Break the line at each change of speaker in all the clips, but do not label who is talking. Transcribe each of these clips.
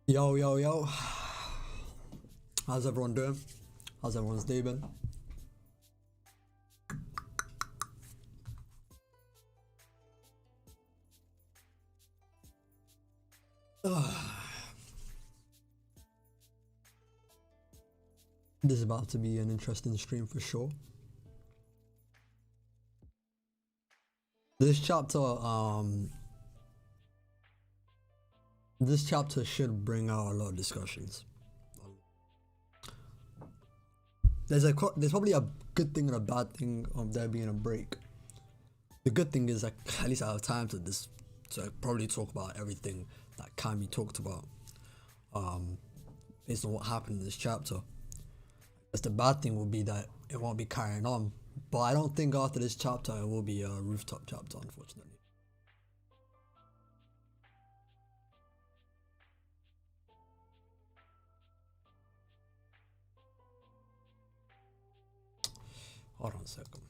Yo, yo, yo. How's everyone doing? How's everyone's day been? This is about to be an interesting stream for sure. This chapter should bring out a lot of discussions. There's probably a good thing and a bad thing of there being a break. The good thing is like at least I have time to probably talk about everything that can be talked about based on what happened in this chapter. As the bad thing will be that it won't be carrying on, but I don't think after this chapter it will be a rooftop chapter, unfortunately. Hold on a second.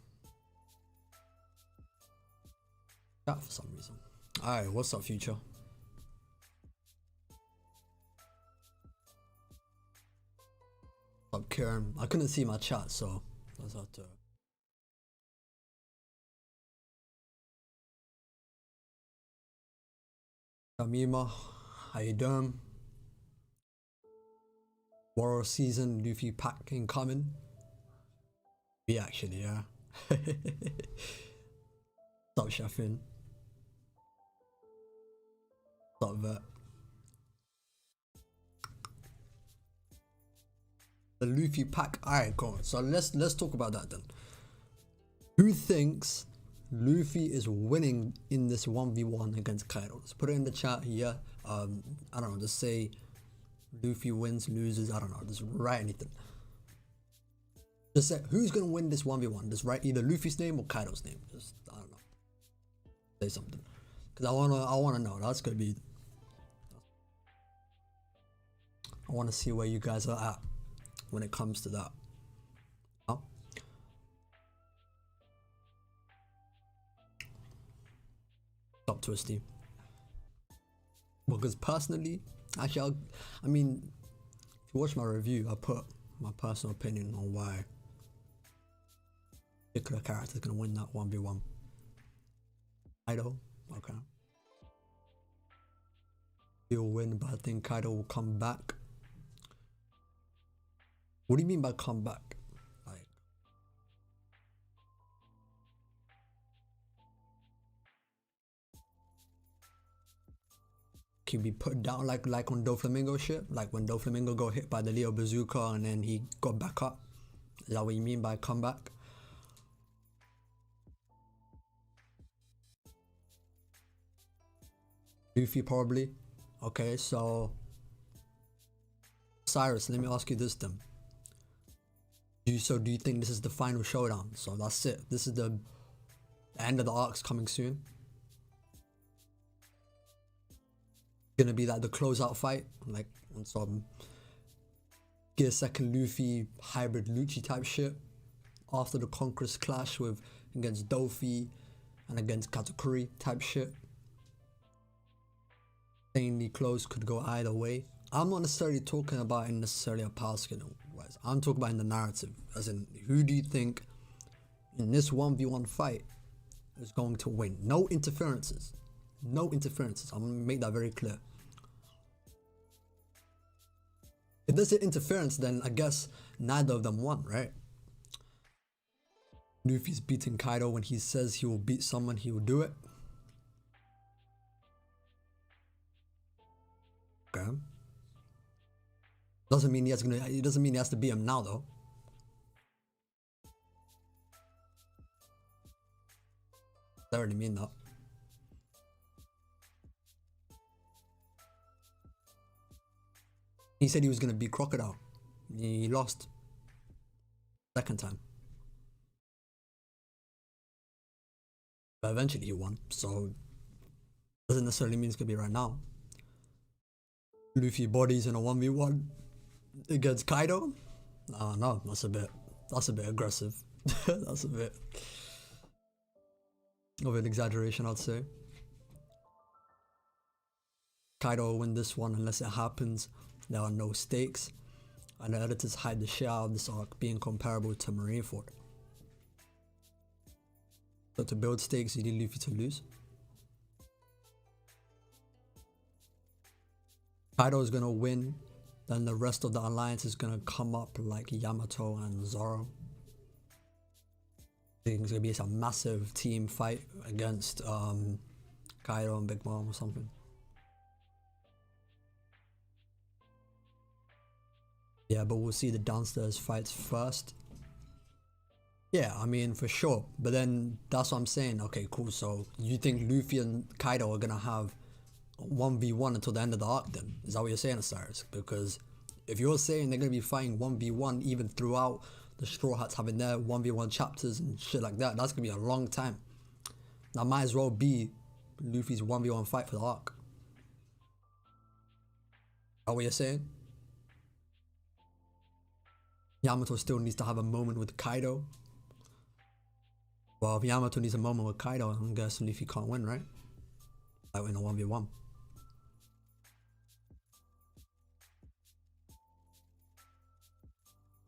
Chat for some reason. Alright, what's up, future? What's up, Kieran? I couldn't see my chat, so I was have to. Kamima, how you doing? Warrior season, Luffy pack incoming. We actually, yeah. Stop chefing. Stop that. The Luffy pack. Alright, go on. So let's talk about that then. Who thinks Luffy is winning in this 1v1 against Kaido? Let's put it in the chat here. I don't know, just say Luffy wins, loses, I don't know, just write anything. Just say who's gonna win this 1v1. Just write either Luffy's name or Kaido's name. Just I don't know. Say something. Cause I wanna know. That's gonna be I wanna see where you guys are at when it comes to that. Huh? Stop twisty. Because personally, actually I mean if you watch my review, I put my personal opinion on why particular character is gonna win that 1v1. Kaido, okay. He'll win, but I think Kaido will come back. What do you mean by come back? Like, can be put down like on Doflamingo shit? Like when Doflamingo got hit by the Leo Bazooka and then he got back up? Is that what you mean by comeback? Luffy probably. Okay, so Cyrus, let me ask you this then. Do you think this is the final showdown? So that's it. This is the end of the arcs coming soon. Gonna be like the closeout fight, like on some Gear Second Luffy hybrid Lucci type shit. After the Conqueror's clash with against Dofi and against Katakuri type shit. Insanely close, could go either way. I'm not necessarily talking about in necessarily a power scaling wise. I'm talking about in the narrative, as in who do you think in this 1v1 fight is going to win? No interferences. No interferences. I'm gonna make that very clear. If there's an interference, then I guess neither of them won, right? Luffy's beating Kaido. When he says he will beat someone, he will do it. Okay. Doesn't mean it doesn't mean he has to beat him now though. Doesn't really mean that. He said he was gonna beat Crocodile. He lost. Second time. But eventually he won, so doesn't necessarily mean it's gonna be right now. Luffy bodies in a 1v1 against Kaido? No, that's a bit aggressive. That's a bit of an exaggeration, I'd say. Kaido will win this one unless it happens. There are no stakes. And the editors hide the shit out of this arc being comparable to Marineford. So to build stakes, you need Luffy to lose. Kaido is gonna win, then the rest of the alliance is gonna come up like Yamato and Zoro. I think it's gonna be a massive team fight against Kaido and Big Mom or something. Yeah, but we'll see the downstairs fights first. Yeah, I mean, for sure. But then that's what I'm saying. Okay, cool. So you think Luffy and Kaido are gonna have 1v1 until the end of the arc then? Is that what you're saying, Osiris? Because if you're saying they're gonna be fighting 1v1 even throughout the Straw Hats having their 1v1 chapters and shit like that, that's gonna be a long time. That might as well be Luffy's 1v1 fight for the arc. Is that what you're saying? Yamato still needs to have a moment with Kaido. Well, if Yamato needs a moment with Kaido, I'm guessing Luffy can't win, right? Like in a 1v1.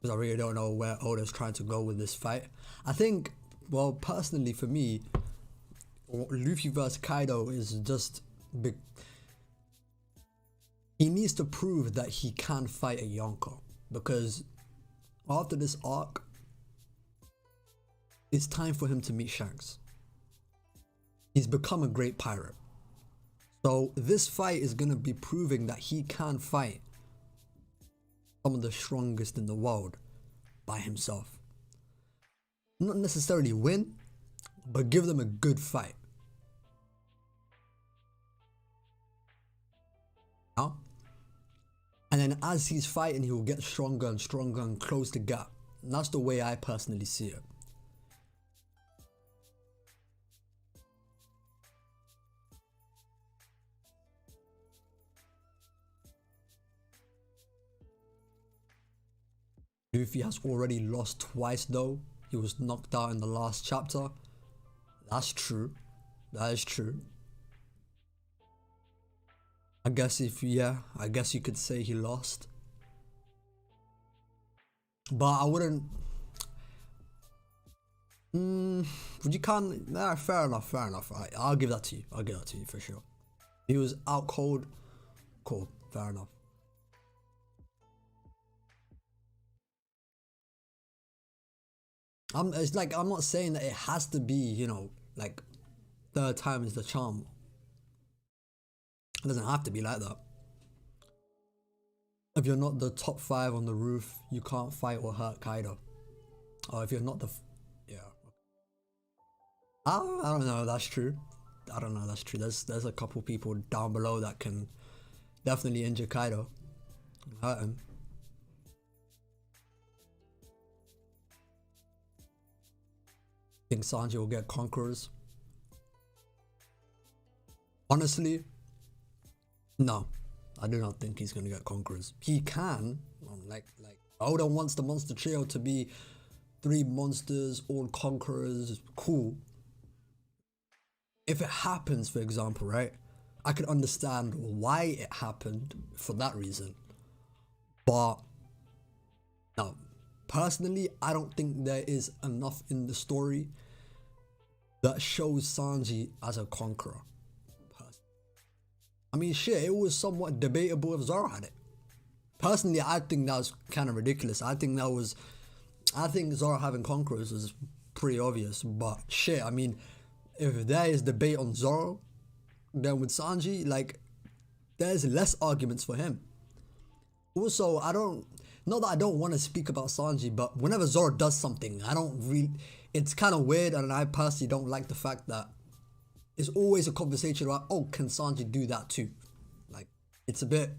Because I really don't know where Oda's trying to go with this fight. I think, well, personally for me, Luffy versus Kaido is just big. He needs to prove that he can fight a Yonko. Because after this arc, it's time for him to meet Shanks. He's become a great pirate. So this fight is going to be proving that he can fight some of the strongest in the world by himself. Not necessarily win, but give them a good fight. Now, and then as he's fighting, he will get stronger and stronger and close the gap. And that's the way I personally see it. Luffy has already lost twice though. He was knocked out in the last chapter. That's true. That is true. I guess I guess you could say he lost. But I wouldn't... Would you can't... Nah, fair enough. I'll give that to you. I'll give that to you for sure. He was out cold. Cool, fair enough. It's like, I'm not saying that it has to be, you know, like, third time is the charm. It doesn't have to be like that. If you're not the top 5 on the roof, you can't fight or hurt Kaido. Or if you're not the... yeah. I don't know, that's true. I don't know, that's true. There's a couple people down below that can definitely injure Kaido. Hurt him. I think Sanji will get Conquerors. Honestly, no. I do not think he's going to get Conquerors. He can. Like Oda wants the monster trio to be 3 monsters, all Conquerors. Cool. If it happens, for example, right? I can understand why it happened for that reason. But no. Personally, I don't think there is enough in the story that shows Sanji as a conqueror. I mean, shit, it was somewhat debatable if Zoro had it. Personally, I think that was kind of ridiculous. I think Zoro having conquerors is pretty obvious. But shit, I mean, if there is debate on Zoro, then with Sanji, like, there's less arguments for him. Also, not that I don't want to speak about Sanji, but whenever Zoro does something, it's kind of weird, and I personally don't like the fact that it's always a conversation about, oh, can Sanji do that too? Like, it's a bit,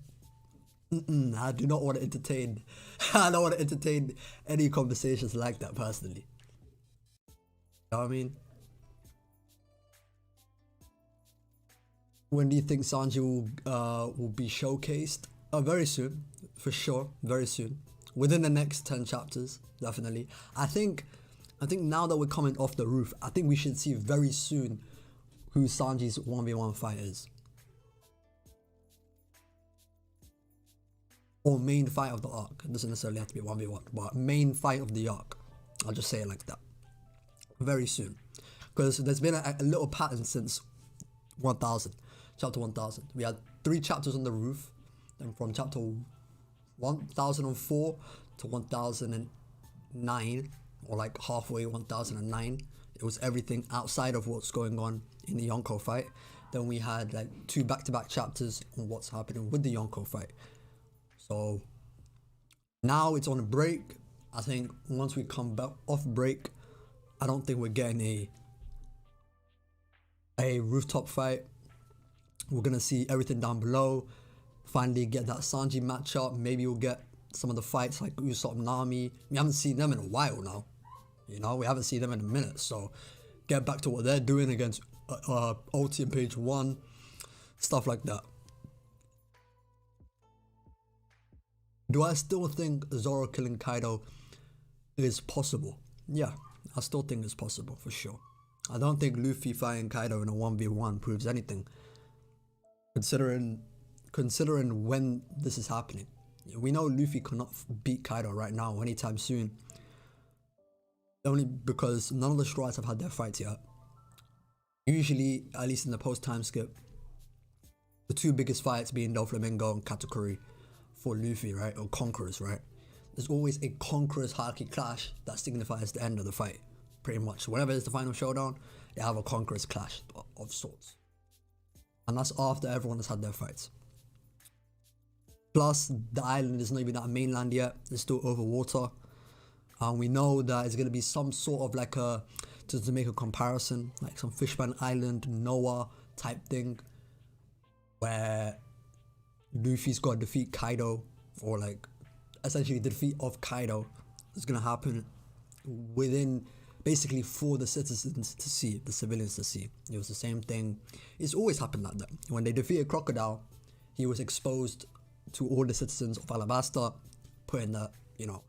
I do not want to entertain, I don't want to entertain any conversations like that personally. You know what I mean? When do you think Sanji will be showcased? Very soon, for sure, very soon. Within the next 10 chapters, definitely. I think now that we're coming off the roof, I think we should see very soon who Sanji's 1v1 fight is. or main fight of the arc. It doesn't necessarily have to be 1v1, but main fight of the arc. I'll just say it like that. Very soon. Because there's been a little pattern since 1000, chapter 1000. We had 3 chapters on the roof, and from chapter 1004 to 1009, or like halfway 1009, it was everything outside of what's going on in the Yonko fight. Then we had like 2 back-to-back chapters on what's happening with the Yonko fight. So now it's on a break. I think once we come back off break, I don't think we're getting a rooftop fight. We're gonna see everything down below. Finally get that Sanji matchup. Maybe we'll get some of the fights like Usopp and Nami. We haven't seen them in a while now. You know, we haven't seen them in a minute. So get back to what they're doing against OT and page 1. Stuff like that. Do I still think Zoro killing Kaido is possible? Yeah, I still think it's possible for sure. I don't think Luffy fighting Kaido in a 1v1 proves anything. Considering when this is happening. We know Luffy cannot beat Kaido right now anytime soon. Only because none of the Straw Hats have had their fights yet. Usually, at least in the post-time skip, the 2 biggest fights being Doflamingo and Katakuri for Luffy, right? Or Conquerors, right? There's always a Conquerors Haki clash that signifies the end of the fight. Pretty much. Whenever it's the final showdown, they have a Conquerors clash of sorts. And that's after everyone has had their fights. Plus, the island is not even at mainland yet. It's still over water. And we know that it's going to be some sort of like to make a comparison, like some Fishman Island, Noah type thing, where Luffy's got to defeat Kaido, or like essentially the defeat of Kaido is going to happen within, basically for the citizens to see, the civilians to see. It was the same thing. It's always happened like that. When they defeated Crocodile, he was exposed to all the citizens of Alabasta, put in the, you know,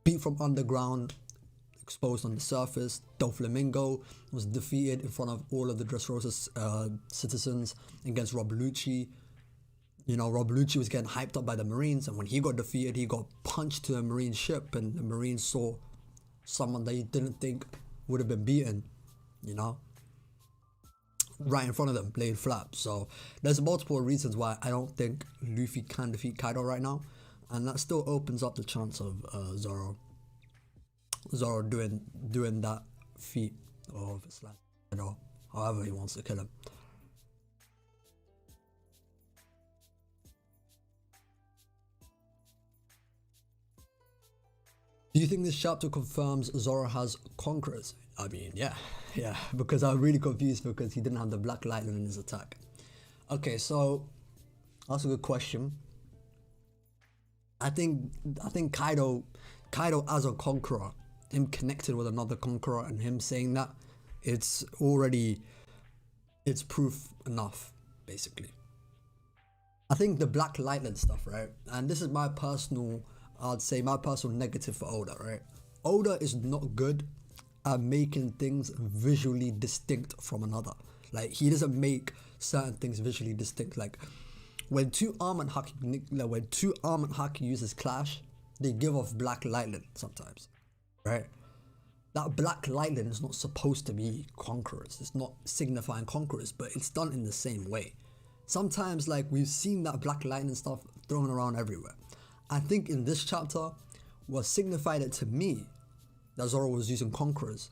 beat from underground, exposed on the surface. Doflamingo was defeated in front of all of the Dressrosa's citizens against Rob Lucci. You know, Rob Lucci was getting hyped up by the Marines, and when he got defeated, he got punched to a Marine ship, and the Marines saw someone they didn't think would have been beaten, you know, right in front of them, laid flat. So there's multiple reasons why I don't think Luffy can defeat Kaido right now, and that still opens up the chance of Zoro doing that feat of slash Kaido, however he wants to kill him. Do you think this chapter confirms Zoro has Conquerors? I mean, yeah, because I'm really confused because he didn't have the Black Lightning in his attack. Okay, so that's a good question. I think Kaido as a conqueror, him connected with another conqueror and him saying that, it's proof enough, basically. I think the Black Lightning stuff, right? And this is my personal, I'd say my personal negative for Oda, right? Oda is not good at making things visually distinct from another. Like, he doesn't make certain things visually distinct. Like, when two armored haki uses clash, they give off black lightning sometimes, right? That black lightning is not supposed to be conquerors. It's not signifying conquerors, but it's done in the same way. Sometimes, like, we've seen that black lightning stuff thrown around everywhere. I think in this chapter, what signified it to me that Zoro was using conquerors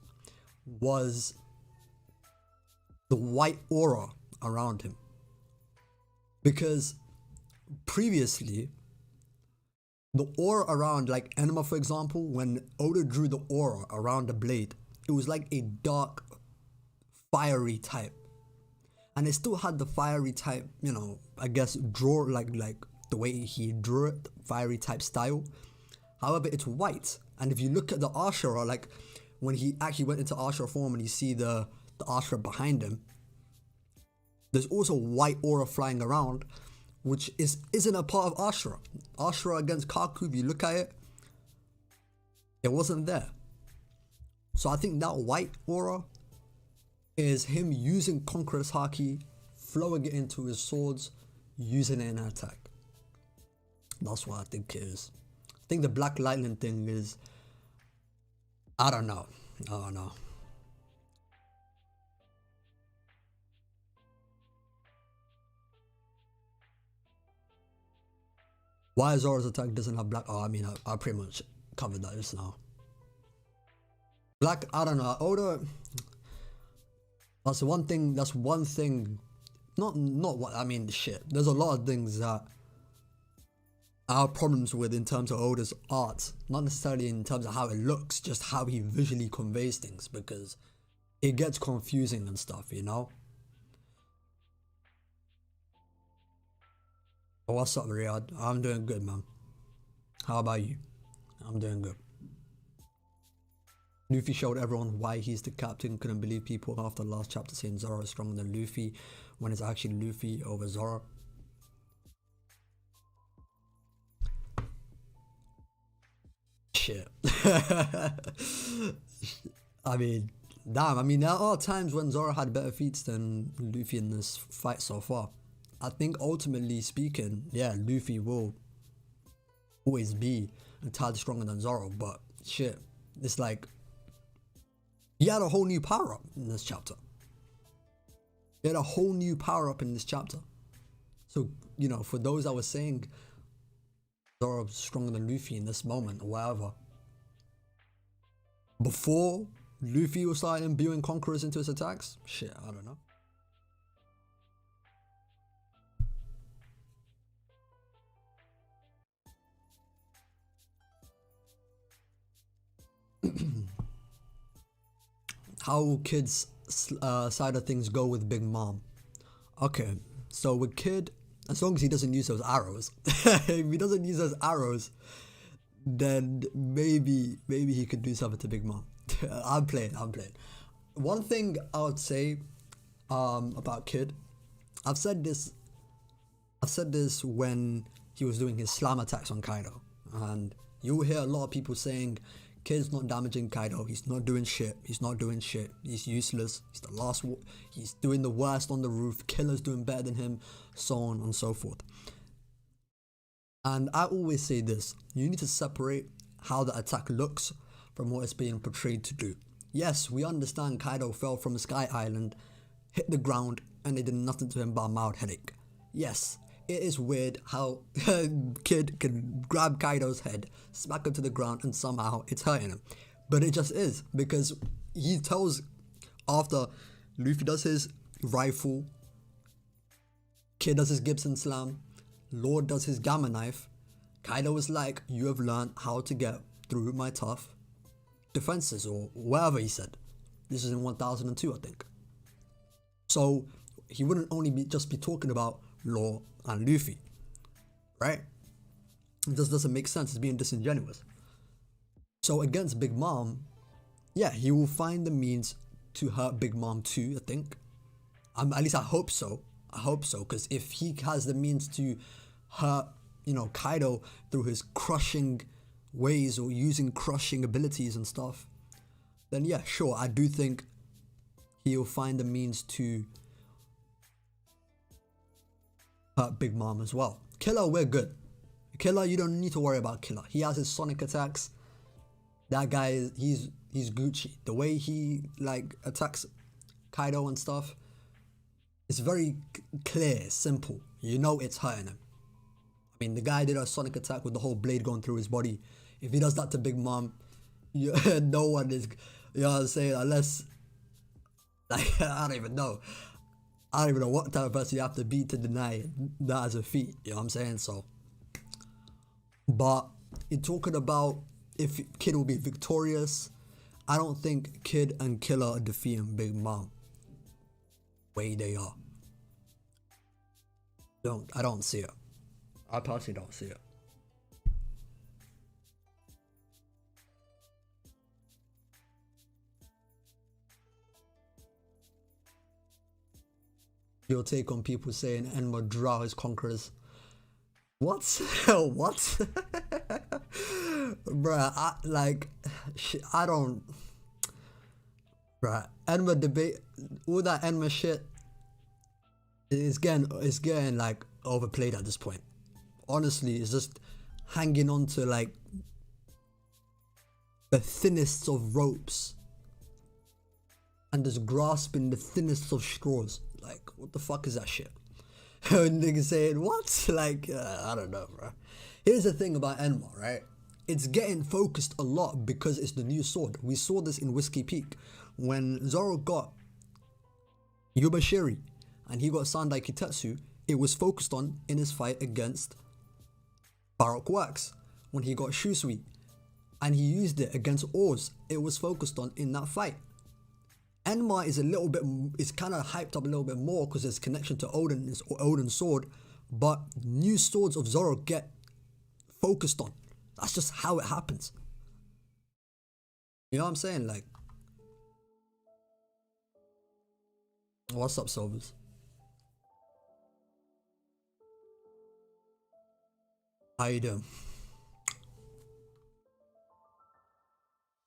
was the white aura around him. Because previously, the aura around, like Enema for example, when Oda drew the aura around the blade, it was like a dark, fiery type. And it still had the fiery type, you know, I guess draw like the way he drew it, fiery type style. However, it's white. And if you look at the Ashura, like when he actually went into Ashura form and you see the Ashura behind him, there's also white aura flying around, which isn't a part of Ashura. Ashura against Kaku, if you look at it, it wasn't there. So I think that white aura is him using Conqueror's Haki, flowing it into his swords, using it in an attack. That's what I think it is. I think the Black Lightning thing is, I don't know. I don't know. Why Zoro's attack doesn't have black? Oh, I mean, I pretty much covered that just now. Black, I don't know. Oda, that's one thing. That's one thing. Not what I mean. Shit. There's a lot of things that I have problems with in terms of Oda's art. Not necessarily in terms of how it looks, just how he visually conveys things, because it gets confusing and stuff, you know. Oh, what's up, Riyadh? I'm doing good, man. How about you? I'm doing good. Luffy showed everyone why he's the captain. Couldn't believe people after the last chapter saying Zoro is stronger than Luffy when it's actually Luffy over Zoro. Shit. I mean, damn. I mean, there are times when Zoro had better feats than Luffy in this fight so far. I think ultimately speaking, yeah, Luffy will always be entirely stronger than Zoro, but shit, it's like he had a whole new power up in this chapter. He had a whole new power up in this chapter. So, you know, for those that were saying Zoro's stronger than Luffy in this moment or whatever, before Luffy was starting imbuing conquerors into his attacks, shit, I don't know. How will Kid's side of things go with Big Mom? Okay, so with Kid, as long as he doesn't use those arrows, if he doesn't use those arrows, then maybe he could do something to Big Mom. I'm playing. One thing I would say about Kid, I've said this when he was doing his slam attacks on Kaido, and you'll hear a lot of people saying Kid's not damaging Kaido, he's not doing shit, he's useless, he's doing the worst on the roof, Killer's doing better than him, so on and so forth. And I always say this, you need to separate how the attack looks from what it's being portrayed to do. Yes, we understand Kaido fell from Sky Island, hit the ground, and it did nothing to him but a mild headache. Yes, it is weird how Kid can grab Kaido's head, smack him to the ground, and somehow it's hurting him. But it just is, because he tells, after Luffy does his rifle, Kid does his Gibson slam, Lord does his Gamma knife, Kaido is like, you have learned how to get through my tough defenses, or whatever he said. This is in 1002, I think. So he wouldn't only just be talking about Law and Luffy, right? It just doesn't make sense. It's being disingenuous. So against Big Mom, yeah, he will find the means to hurt Big Mom too, I think. At least I hope so. Because if he has the means to hurt, you know, Kaido through his crushing ways or using crushing abilities and stuff, then yeah, sure, I do think he'll find the means to hurt Big Mom as well. Killer, we're good. Killer, you don't need to worry about Killer. He has his sonic attacks. That guy, he's Gucci. The way he like attacks Kaido and stuff, it's very clear, simple. You know it's hurting him. I mean, the guy did a sonic attack with the whole blade going through his body. If he does that to Big Mom, no one is, you know what I'm saying, unless, like, I don't even know what type of person you have to be to deny that as a feat, you know what I'm saying? So, but in talking about if Kid will be victorious, I don't think Kid and Killer are defeating Big Mom. Way they are. I don't see it. I personally don't see it. Your take on people saying Enma draw his conquerors. What? What? Bruh, I don't... Bruh, Enma debate, all that Enma shit is getting like overplayed at this point. Honestly, it's just hanging on to like the thinnest of ropes and just grasping the thinnest of straws. Like, what the fuck is that shit? And niggas saying, what? Like, I don't know, bro. Here's the thing about Enma, right? It's getting focused a lot because it's the new sword. We saw this in Whiskey Peak when Zoro got Yubashiri and he got Sandai Kitetsu. It was focused on in his fight against Baroque Works. When he got Shusui and he used it against Oz, it was focused on in that fight. Enma is a little bit, is kind of hyped up a little bit more because there's connection to Odin, it's Odin's sword, but new swords of Zoro get focused on. That's just how it happens. You know what I'm saying? Like, what's up, Silvers? How you doing?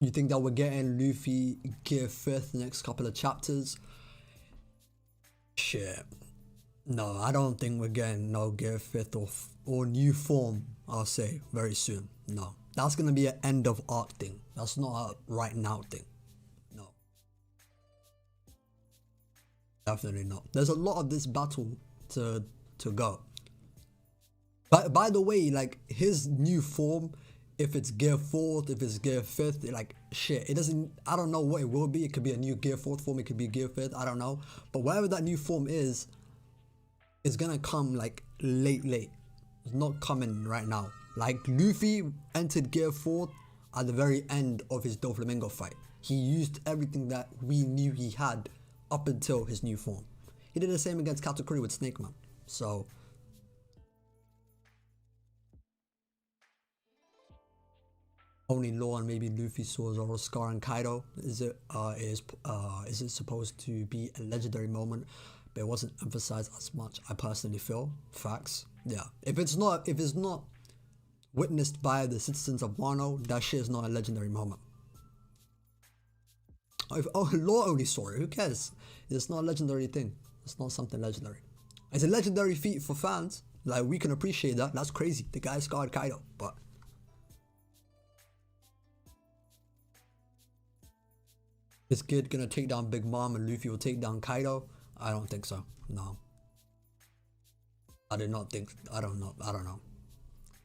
You think that we're getting Luffy Gear 5th next couple of chapters? Shit. No, I don't think we're getting no Gear 5th or new form, I'll say, very soon. No. That's going to be an end of arc thing. That's not a right now thing. No. Definitely not. There's a lot of this battle to go. But by the way, like, his new form, if it's Gear 4th, if it's Gear 5th, like, shit, it doesn't, I don't know what it will be. It could be a new Gear 4th form, it could be Gear 5th, I don't know. But whatever that new form is, it's gonna come, like, late. It's not coming right now. Like, Luffy entered Gear 4th at the very end of his Doflamingo fight. He used everything that we knew he had up until his new form. He did the same against Katakuri with Snake Man. So, only Law and maybe Luffy saw Zoro Scar and Kaido. Is it supposed to be a legendary moment, but it wasn't emphasized as much, I personally feel. Facts. Yeah. If it's not witnessed by the citizens of Wano, that shit is not a legendary moment. If Law only saw it, who cares? It's not a legendary thing. It's not something legendary. It's a legendary feat for fans. Like, we can appreciate that. That's crazy. The guy scarred Kaido, but is Kid gonna take down Big Mom and Luffy will take down Kaido? I don't think so. No. I did not think. I don't know.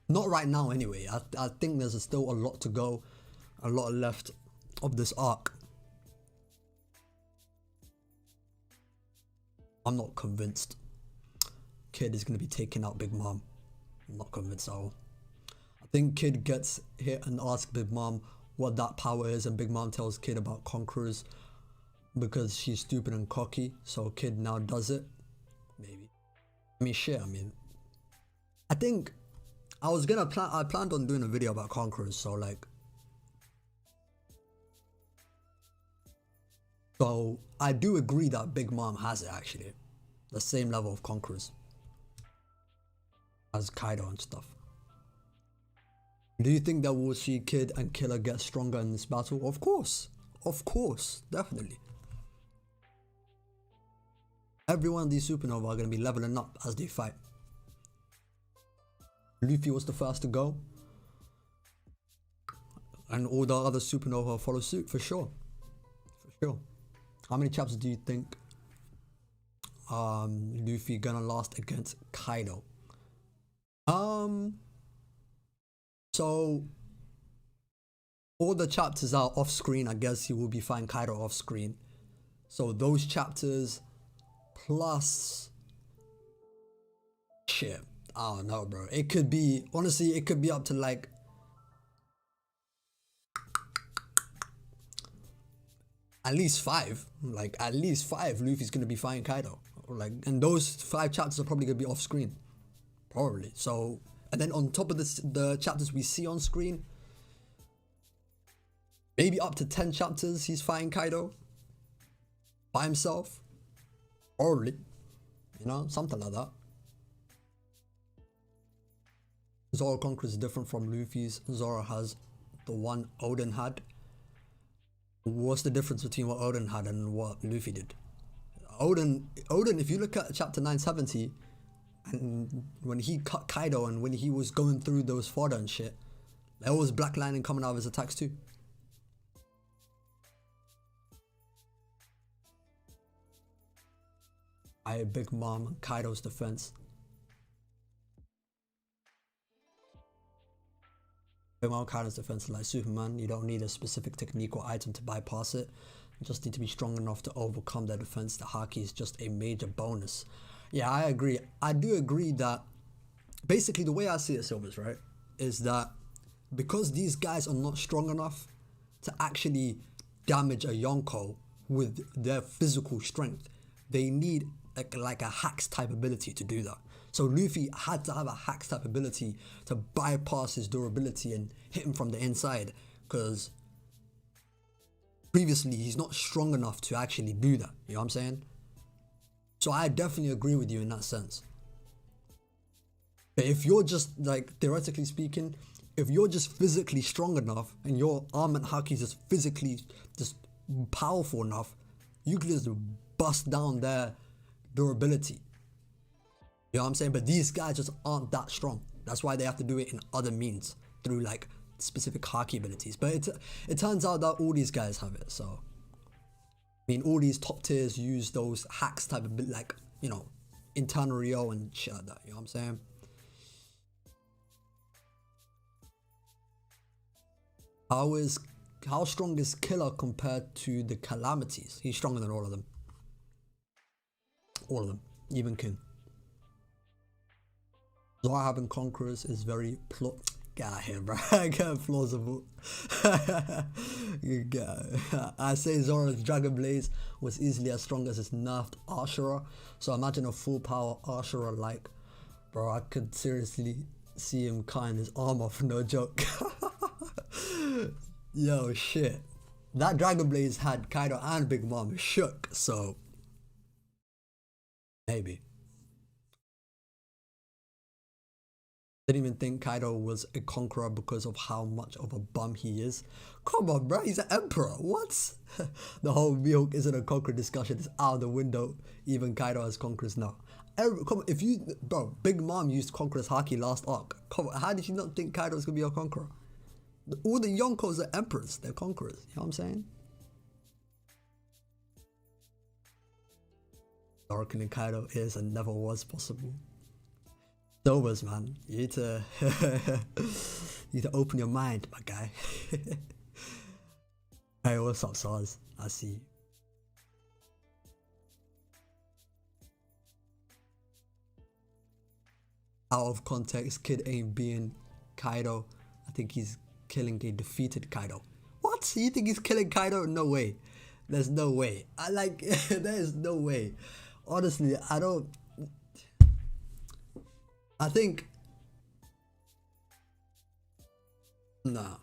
Not right now anyway. I think there's still a lot to go. A lot left of this arc. I'm not convinced Kid is gonna be taking out Big Mom. I'm not convinced at all. I think Kid gets hit and asks Big Mom what that power is, and Big Mom tells Kid about Conquerors because she's stupid and cocky, so Kid now does it. Maybe. I mean, shit, I think I planned on doing a video about Conquerors, so like, so I do agree that Big Mom has it actually. The same level of Conquerors as Kaido and stuff. Do you think that we'll see Kid and Killer get stronger in this battle? Of course, definitely. Every one of these supernova are going to be leveling up as they fight. Luffy was the first to go, and all the other supernova follow suit for sure. How many chapters do you think Luffy gonna last against Kaido? So all the chapters are off screen. I guess he will be fighting Kaido off screen. So those chapters plus shit, I don't know, bro. It could be, honestly, it could be up to like at least 5. Like at least 5 Luffy's gonna be fighting Kaido. Like, and those 5 chapters are probably gonna be off screen. Probably. So, and then on top of this, the chapters we see on screen, maybe up to 10 chapters he's fighting Kaido by himself. Probably. You know, something like that. Zoro Conqueror is different from Luffy's. Zoro has the one Odin had. What's the difference between what Odin had and what Luffy did? Odin, if you look at chapter 970 And when he cut Kaido and when he was going through those fodder and shit, there was black lightning coming out of his attacks too. Big Mom and Kaido's defense. Big Mom Kaido's defense is like Superman. You don't need a specific technique or item to bypass it. You just need to be strong enough to overcome their defense. The Haki is just a major bonus. Yeah, I agree. I do agree that basically the way I see it, Silvers, right, is that because these guys are not strong enough to actually damage a Yonko with their physical strength, they need like a hacks type ability to do that. So Luffy had to have a hacks type ability to bypass his durability and hit him from the inside, because previously he's not strong enough to actually do that. You know what I'm saying? So I definitely agree with you in that sense. But if you're just, like, theoretically speaking, if you're just physically strong enough and your arm and haki is just physically just powerful enough, you can just bust down their durability. You know what I'm saying? But these guys just aren't that strong. That's why they have to do it in other means, through like specific haki abilities. But it turns out that all these guys have it. So I mean, all these top tiers use those hacks type of, like, you know, internal Rio and shit like that. You know what I'm saying? How strong is Killer compared to the Calamities? He's stronger than all of them. All of them, even King. Zoro having Conquerors is very get out here, bro. Get plausible. I say Zoro's Dragon Blaze was easily as strong as his nerfed Ashura. So imagine a full power Ashura, like, bro, I could seriously see him cutting his arm off, no joke. Yo, shit. That Dragon Blaze had Kaido and Big Mom shook, so maybe. Didn't even think Kaido was a conqueror because of how much of a bum he is. Come on, bro, he's an emperor. What? The whole Mihawk isn't a conqueror discussion is out the window. Even Kaido has conquerors now. Come on, if you, bro, Big Mom used conqueror's haki last arc. Come on, how did you not think Kaido was gonna be a conqueror? All the Yonkos are emperors. They're conquerors. You know what I'm saying? Oracle and Kaido is and never was possible. Sobers, man. You need to open your mind, my guy. Hey, what's up, Sars? I see you. Out of context, Kid ain't being Kaido. I think he's killing a defeated Kaido. What? You think he's killing Kaido? No way. There's no way. There's no way. Honestly, I think, nah.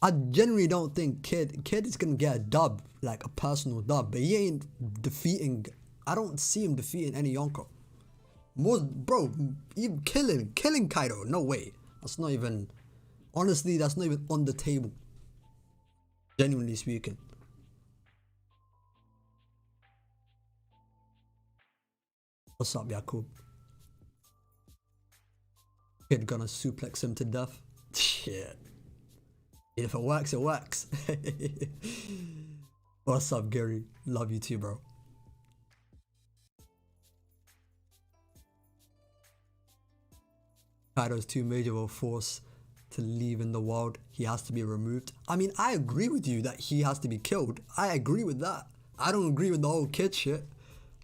I generally don't think Kid is gonna get a dub, like a personal dub, but he ain't defeating, I don't see him defeating any Yonko. More, bro, even killing Kaido, no way. That's not even, honestly, that's not even on the table. Genuinely speaking. What's up, Yakub? Kid gonna suplex him to death? Shit. If it works, it works. What's up, Gary? Love you too, bro. Kaido's too major of a force to leave in the world. He has to be removed. I mean, I agree with you that he has to be killed. I agree with that. I don't agree with the whole kid shit.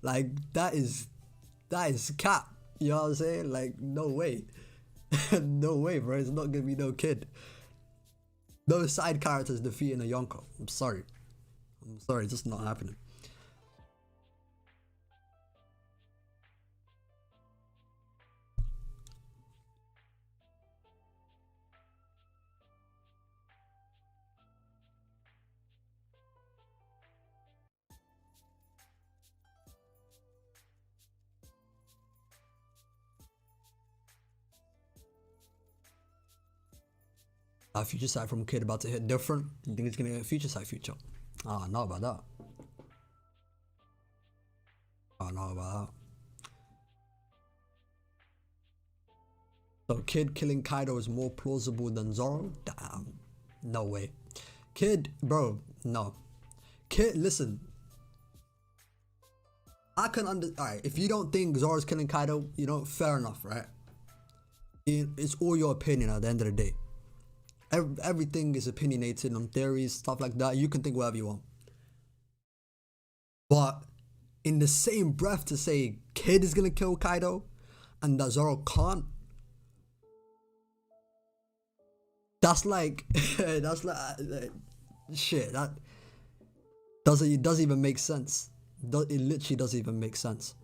Like, that is cap. You know what I'm saying? Like, no way. No way, bro. It's not gonna be no Kid. No side characters defeating a Yonko. I'm sorry. It's just not happening. Future sight from Kid about to hit different. You think it's gonna get a future sight future? Ah, know about that. I know about that. So Kid killing Kaido is more plausible than Zoro? Damn. No way. Kid, bro, no. Kid, listen. I can alright, if you don't think Zoro's killing Kaido, you know, fair enough, right? It's all your opinion at the end of the day. Everything is opinionated on theories, stuff like that. You can think whatever you want. But in the same breath to say Kid is gonna kill Kaido and that Zoro can't, that's like that's like shit. That doesn't even make sense. It literally doesn't even make sense.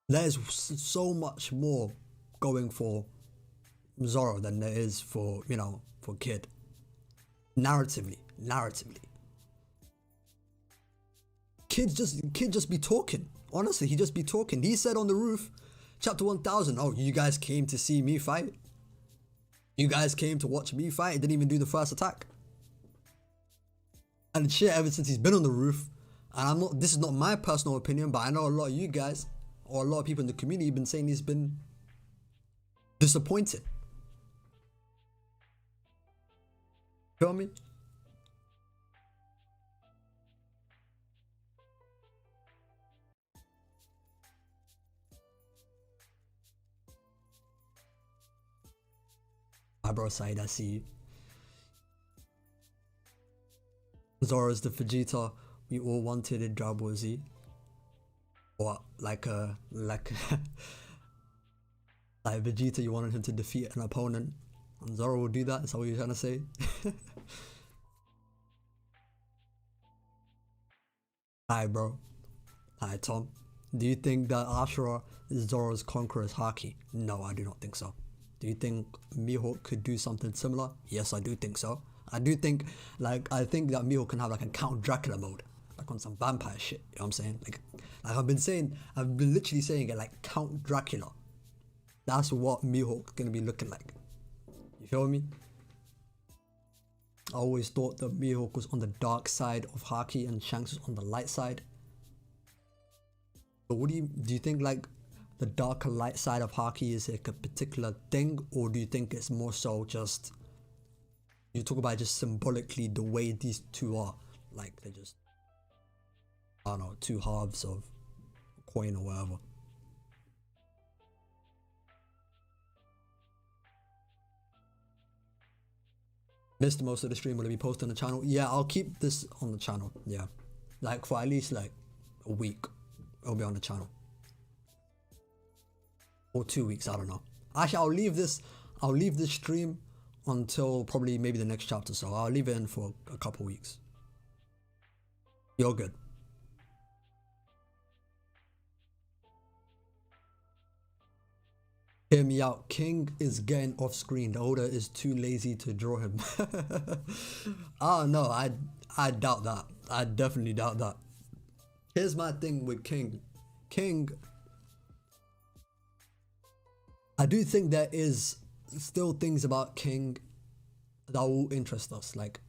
There's so much more going for Zoro than there is for, you know, for Kid. Narratively. Kid just be talking. Honestly, he just be talking. He said on the roof, chapter 1000, oh, you guys came to see me fight? You guys came to watch me fight? Didn't even do the first attack. And shit, ever since he's been on the roof, and this is not my personal opinion, but I know a lot of you guys, or a lot of people in the community have been saying he's been disappointed. Feel me? My bro Said, I see you. Zoro's the Vegeta we all wanted in Dragon Ball Z. What, like Vegeta, you wanted him to defeat an opponent, and Zoro will do that? Is that what you're trying to say? Hi, bro. Hi, Tom. Do you think that Ashura is Zoro's conqueror's haki? No, I do not think so. Do you think Mihawk could do something similar? Yes, I do think so. I think that Mihawk can have like a Count Dracula mode, like on some vampire shit. You know what I'm saying? Like I've been literally saying it, like Count Dracula. That's what Mihawk's gonna be looking like. You feel me? I always thought that Mihawk was on the dark side of haki and Shanks was on the light side. But do you think like the darker light side of haki is like a particular thing, or do you think it's more so just, you talk about just symbolically the way these two are, like they're just, I don't know, two halves of a coin or whatever? Missed most of the stream. Will it be posted on the channel? Yeah, I'll keep this on the channel. Yeah, like for at least like a week, it'll be on the channel, or 2 weeks. I don't know. Actually, I'll leave this stream until probably maybe the next chapter. So I'll leave it in for a couple weeks. You're good. Hear me out. King is getting off screen. The Oda is too lazy to draw him. Oh no, I doubt that. I definitely doubt that. Here's my thing with King. I do think there is still things about King that will interest us. Like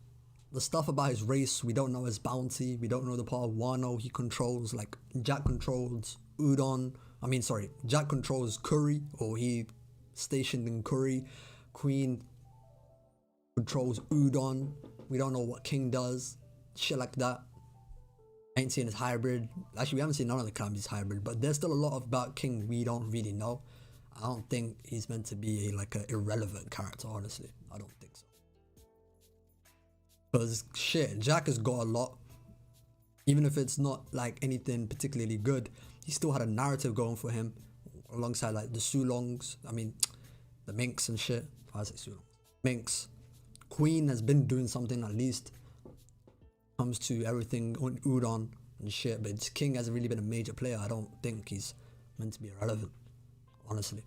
the stuff about his race, we don't know his bounty, we don't know the part of Wano he controls. Like Jack controls Udon. Jack controls Curry, or he stationed in Curry. Queen controls Udon. We don't know what King does. Shit like that. I ain't seen his hybrid. Actually, we haven't seen none of the Kami's hybrid, but there's still a lot about King we don't really know. I don't think he's meant to be like an irrelevant character, honestly. I don't think so. Because shit, Jack has got a lot. Even if it's not like anything particularly good, he still had a narrative going for him alongside like the Sulongs. The Minks and shit. I say Sulongs. Minks. Queen has been doing something at least. Comes to everything on Udon and shit, but King hasn't really been a major player. I don't think he's meant to be irrelevant, honestly.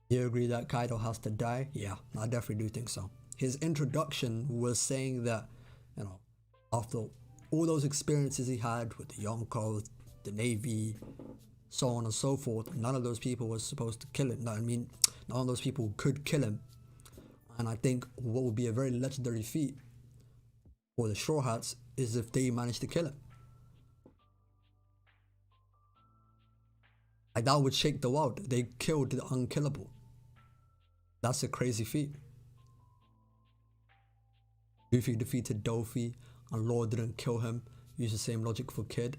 You agree that Kaido has to die? Yeah, I definitely do think so. His introduction was saying that, you know, after all those experiences he had with the Yonko, the Navy, so on and so forth, none of those people was supposed to kill him. None of those people could kill him. And I think what would be a very legendary feat for the Straw Hats is if they managed to kill him. Like, that would shake the world. They killed the unkillable. That's a crazy feat. Luffy defeated Dofi, and Law didn't kill him. Use the same logic for Kid.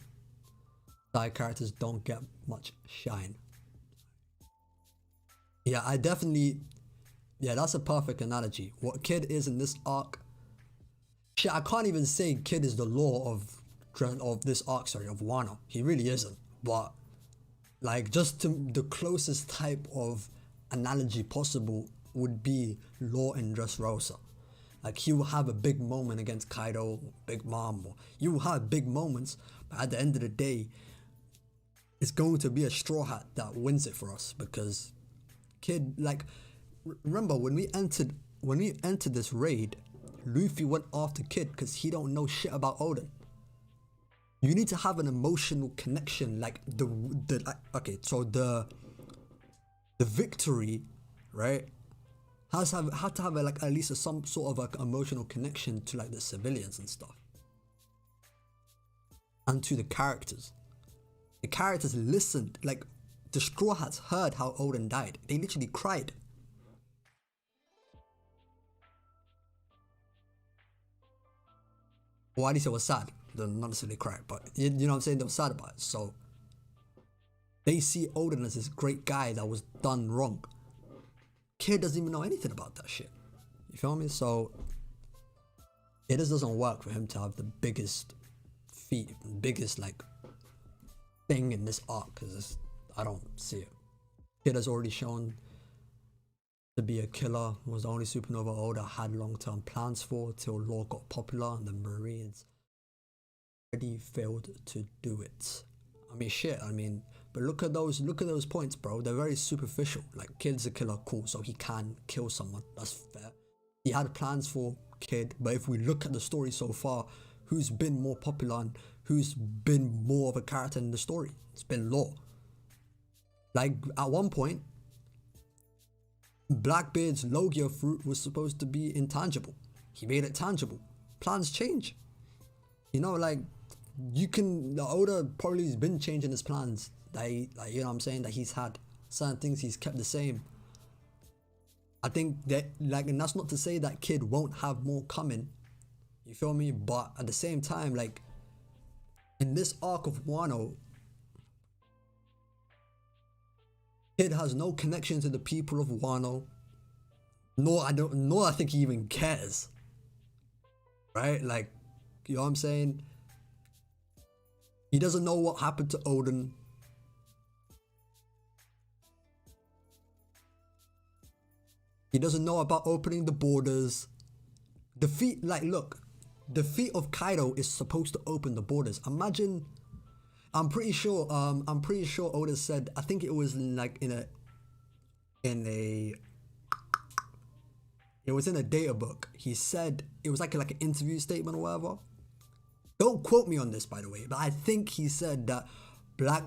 Side characters don't get much shine. Yeah, I definitely... Yeah, that's a perfect analogy. What Kid is in this arc... Shit, I can't even say Kid is the Law of this arc, sorry, of Wano. He really isn't. But, like, just to the closest type of analogy possible would be Law in Dressrosa. Like, he will have a big moment against Kaido, Big Mom, or you will have big moments, but at the end of the day, it's going to be a Straw Hat that wins it for us, because Kid, like, remember when we entered this raid, Luffy went after Kid because he don't know shit about Oden. You need to have an emotional connection, like the victory, right? Had to have like at least some sort of like emotional connection to like the civilians and stuff, and to the characters. The characters listened, like the Straw Hats heard how Oden died. They literally cried. Well, at least it was sad. They not necessarily cry, but you know what I'm saying? They were sad about it. So they see Oden as this great guy that was done wrong. Kid doesn't even know anything about that shit. You feel me? So it just doesn't work for him to have the biggest feat, biggest like thing in this arc, because I don't see it. Kid has already shown to be a killer, was the only supernova Oda had long-term plans for till Law got popular and the Marines already failed to do it. I mean, shit, but look at those points, bro. They're very superficial. Like, Kid's a killer, cool, so he can kill someone. That's fair. He had plans for Kid, but if we look at the story so far, who's been more popular and who's been more of a character in the story? It's been Law. Like, at one point, Blackbeard's Logia fruit was supposed to be intangible. He made it tangible. Plans change. You know, like, Oda probably has been changing his plans. You know what I'm saying? That he's had certain things he's kept the same. I think that, like, and that's not to say that Kid won't have more coming. You feel me? But at the same time, like, in this arc of Wano, Kid has no connection to the people of Wano. Nor I think he even cares. Right? Like, you know what I'm saying? He doesn't know what happened to Oden. He doesn't know about opening the borders. The feat of Kaido is supposed to open the borders. Imagine, I'm pretty sure Oda said, I think it was like it was in a data book. He said, it was like an interview statement or whatever. Don't quote me on this, by the way, but I think he said that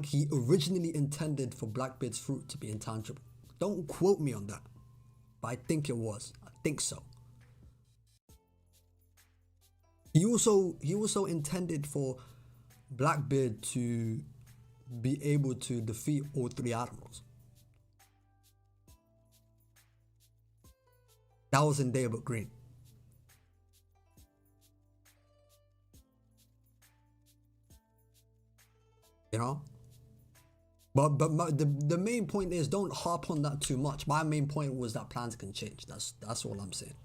he originally intended for Blackbeard's fruit to be intangible. Don't quote me on that, but I think it was. I think so. He also intended for Blackbeard to be able to defeat all three admirals. That was in Daybook Green. You know? But the main point is, don't harp on that too much. My main point was that plans can change. That's all I'm saying.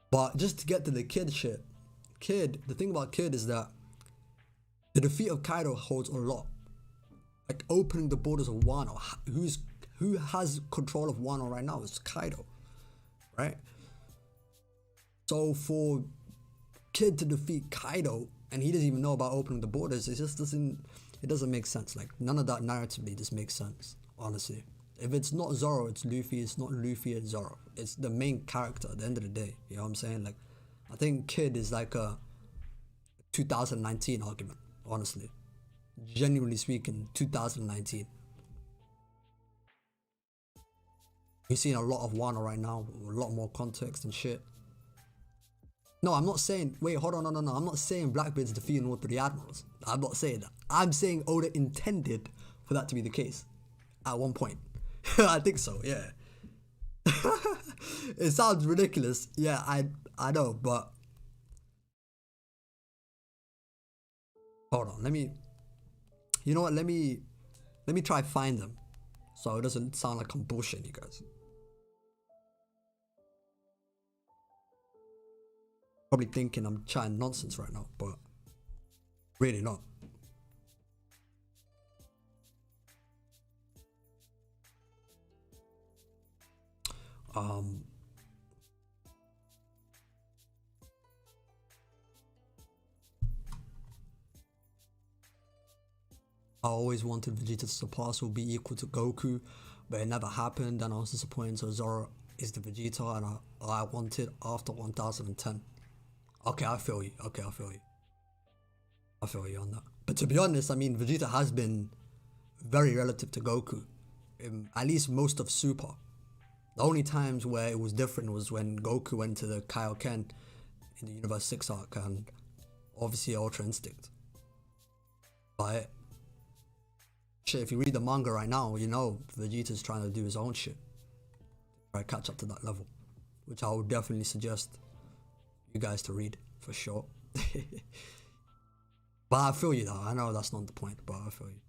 But just to get to the Kid shit, the thing about Kid is that the defeat of Kaido holds a lot. Like, opening the borders of Wano. Who has control of Wano right now is Kaido, right? So for Kid to defeat Kaido and he doesn't even know about opening the borders, it just doesn't make sense. Like, none of that narratively just makes sense, honestly. If it's not Zoro, it's Luffy. It's not Luffy, it's Zoro. It's the main character at the end of the day. You know what I'm saying? Like, I think Kid is like a 2019 argument, honestly. Genuinely speaking, 2019. You're seeing a lot of Wano right now, a lot more context and shit. No, I'm not saying, wait, hold on, no. I'm not saying Blackbeard's defeating all three admirals. I'm not saying that. I'm saying Oda intended for that to be the case at one point. I think so, yeah. It sounds ridiculous. Yeah, I know, but hold on, you know what, let me try find them so it doesn't sound like I'm bullshitting you guys. Probably thinking I'm chatting nonsense right now, but really not. I always wanted Vegeta's surpass will be equal to Goku, but it never happened, and I was disappointed. So Zoro is the Vegeta, and I wanted after 1010. Okay, I feel you. Okay, I feel you. I feel you on that. But to be honest, I mean, Vegeta has been very relative to Goku, at least most of Super. The only times where it was different was when Goku went to the Kaioken in the Universe 6 arc, and obviously Ultra Instinct. But shit, if you read the manga right now, you know Vegeta's trying to do his own shit. Try to catch up to that level, which I would definitely suggest you guys to read, for sure. But I feel you though, I know that's not the point, but I feel you.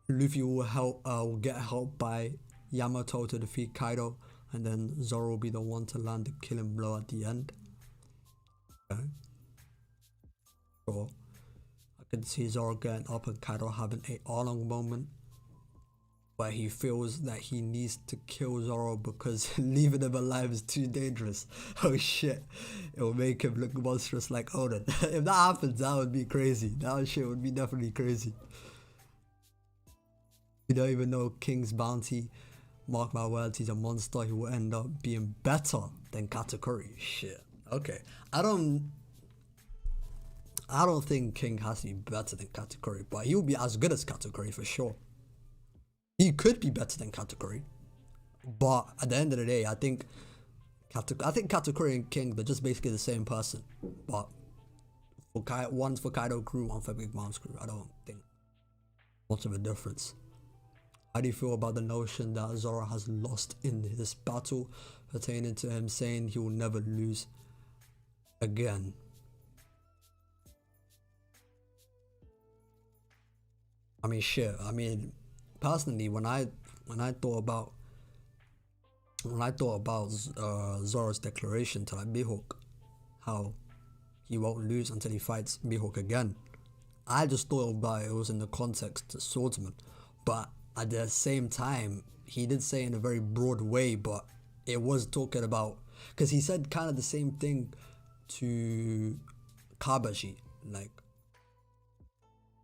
Luffy will get help by Yamato to defeat Kaido, and then Zoro will be the one to land the killing blow at the end. Okay. Sure. I can see Zoro getting up and Kaido having a Arlong moment where he feels that he needs to kill Zoro because leaving him alive is too dangerous. Oh shit. It will make him look monstrous like Oden. If that happens, that would be crazy. That shit would be definitely crazy. You don't even know King's bounty. Mark my words, he's a monster. He will end up being better than Katakuri. Shit. Okay. I don't think King has to be better than Katakuri, but he will be as good as Katakuri for sure. He could be better than Katakuri, but at the end of the day, I think Katakuri and King, they're just basically the same person. But one's for Kaido crew, one for Big Mom's crew. I don't think much of a difference. How do you feel about the notion that Zoro has lost in this battle, pertaining to him saying he will never lose again? I mean, shit. I mean, personally, when I thought about Zoro's declaration to like Mihawk, how he won't lose until he fights Mihawk again, I just thought about it was in the context of swordsman, but at the same time, he did say in a very broad way, but it was talking about, because he said kind of the same thing to Kabashi, like,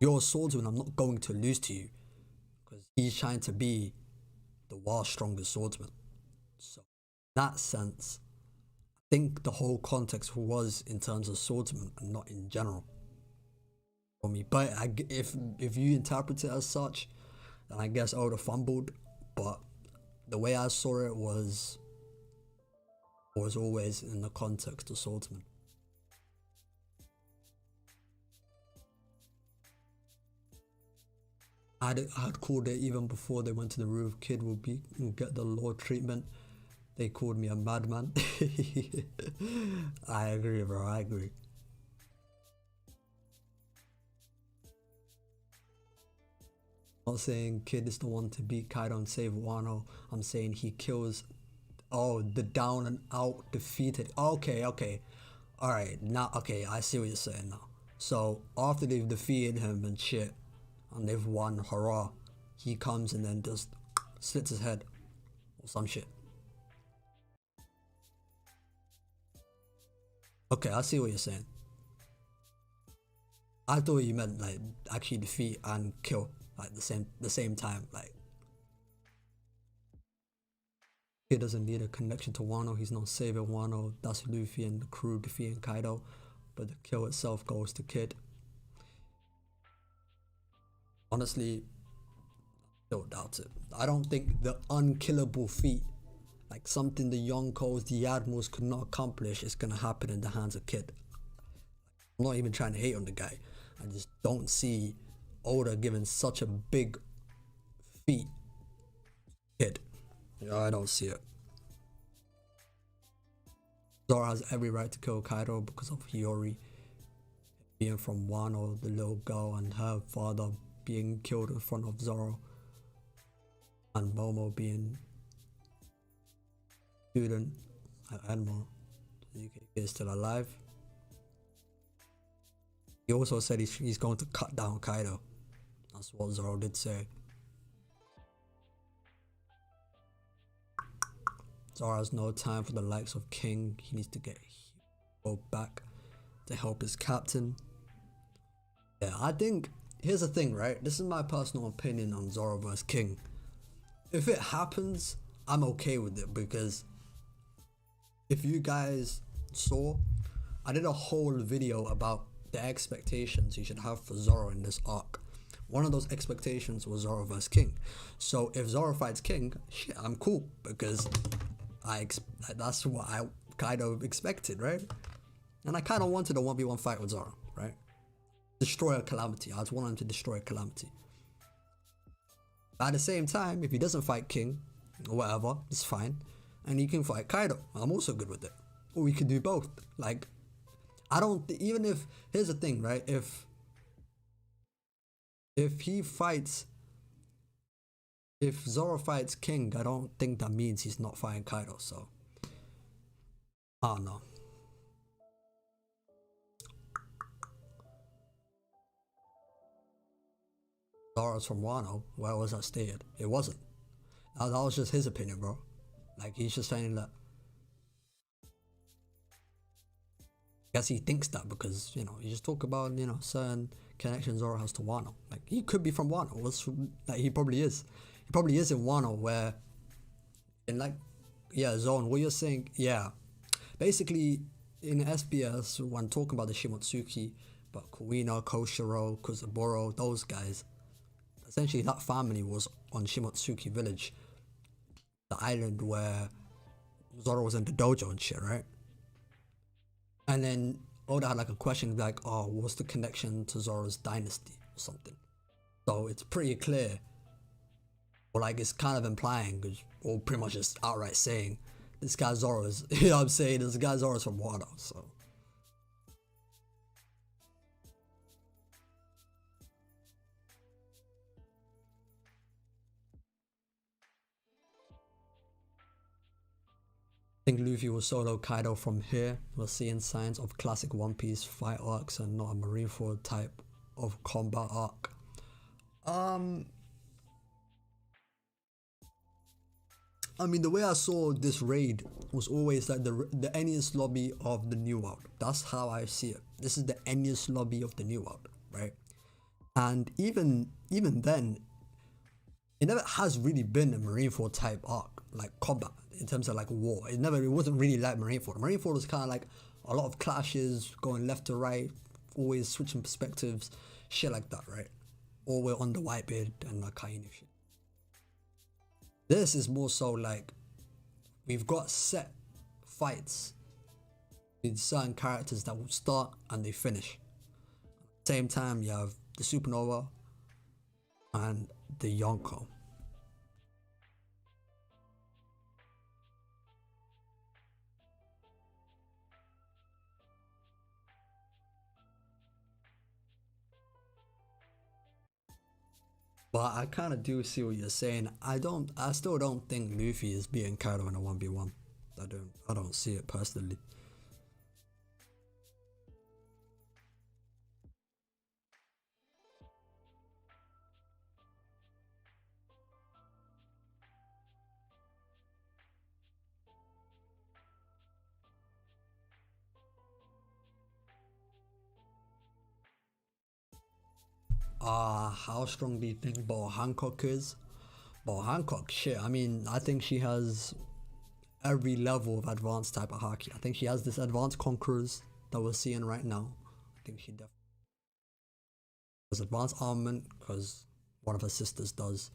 you're a swordsman, I'm not going to lose to you, because he's trying to be the world's strongest swordsman. So in that sense, I think the whole context was in terms of swordsman and not in general for me. But if you interpret it as such, then I guess I would have fumbled. But the way I saw it was always in the context of swordsman. I'd called it even before they went to the roof. Kid will get the law treatment. They called me a madman. I agree, bro. I agree. I'm not saying Kid is the one to beat Kaido and save Wano. I'm saying he kills, the down and out defeated. Okay. Alright, now, okay, I see what you're saying now. So, after they've defeated him and shit, and they've won, hurrah, he comes and then just slits his head or some shit. Okay, I see what you're saying. I thought you meant like actually defeat and kill like the same time. Like, he doesn't need a connection to Wano. He's not saving Wano. That's Luffy and the crew defeating Kaido, but the kill itself goes to Kid. Honestly, don't doubt it. I don't think the unkillable feat, like something the Yonkos, the Admirals could not accomplish, is gonna happen in the hands of Kid. I'm not even trying to hate on the guy. I just don't see Oda giving such a big feat kid. Yeah, I don't see it. Zoro has every right to kill Kaido because of Hiyori being from Wano, the little girl, and her father being killed in front of Zoro, and Momo being student at Enma. He is still alive. He also said he's going to cut down Kaido. That's what Zoro did say. Zoro has no time for the likes of King. He needs to get Hiro back to help his captain. Yeah, I think, here's the thing, right? This is my personal opinion on Zoro vs King. If it happens, I'm okay with it, because if you guys saw, I did a whole video about the expectations you should have for Zoro in this arc. One of those expectations was Zoro vs King. So if Zoro fights King, shit, I'm cool, because that's what I kind of expected, right? And I kind of wanted a 1v1 fight with Zoro, right? Destroy a Calamity. I just want him to destroy a Calamity. But at the same time, if he doesn't fight King or whatever, it's fine, and he can fight Kaido, I'm also good with it. Or we could do both. Like, I don't, even if, here's the thing, right? If he fights, if Zoro fights King, I don't think that means he's not fighting Kaido, so I don't know. Zoro's from Wano. Where was that stated? It wasn't. That was just his opinion, bro. Like, he's just saying that. I guess he thinks that because, you know, you just talk about, you know, certain connections Zoro has to Wano. Like, he could be from Wano. Like, he probably is. He probably is in Wano, where, in like, yeah, Zone, what you're saying, yeah. Basically, in SBS, when talking about the Shimotsuki, but Kuina, Koshiro, Kuzaburo, those guys, essentially that family was on Shimotsuki village, the island where Zoro was in the dojo and shit, right? And then Oda had like a question like, oh, what's the connection to Zoro's dynasty or something? So it's pretty clear, or like it's kind of implying, or pretty much just outright saying, this guy Zoro is, you know what I'm saying, this guy Zoro is from Wano, so. I think Luffy will solo Kaido from here. We're seeing signs of classic One Piece fight arcs and not a Marineford type of combat arc. I mean, the way I saw this raid was always like the Enies lobby of the New World. That's how I see it. This is the Enies lobby of the New World, right? And even then, it never has really been a Marineford type arc, like combat, in terms of like war. It wasn't really like Marineford. Marineford was kind of like a lot of clashes, going left to right, always switching perspectives, shit like that, right? Or we're on the Whitebeard and like Kainu shit. This is more so like, we've got set fights with certain characters that will start and they finish. At the same time, you have the Supernova and the Yonko. But I kind of do see what you're saying. I still don't think Luffy is beating Kaido in a 1v1. I don't see it personally. How strong do you think Bo Hancock is? Bo Hancock, shit. I mean, I think she has every level of advanced type of haki. I think she has this advanced conquerors that we're seeing right now. I think she definitely has advanced armament because one of her sisters does.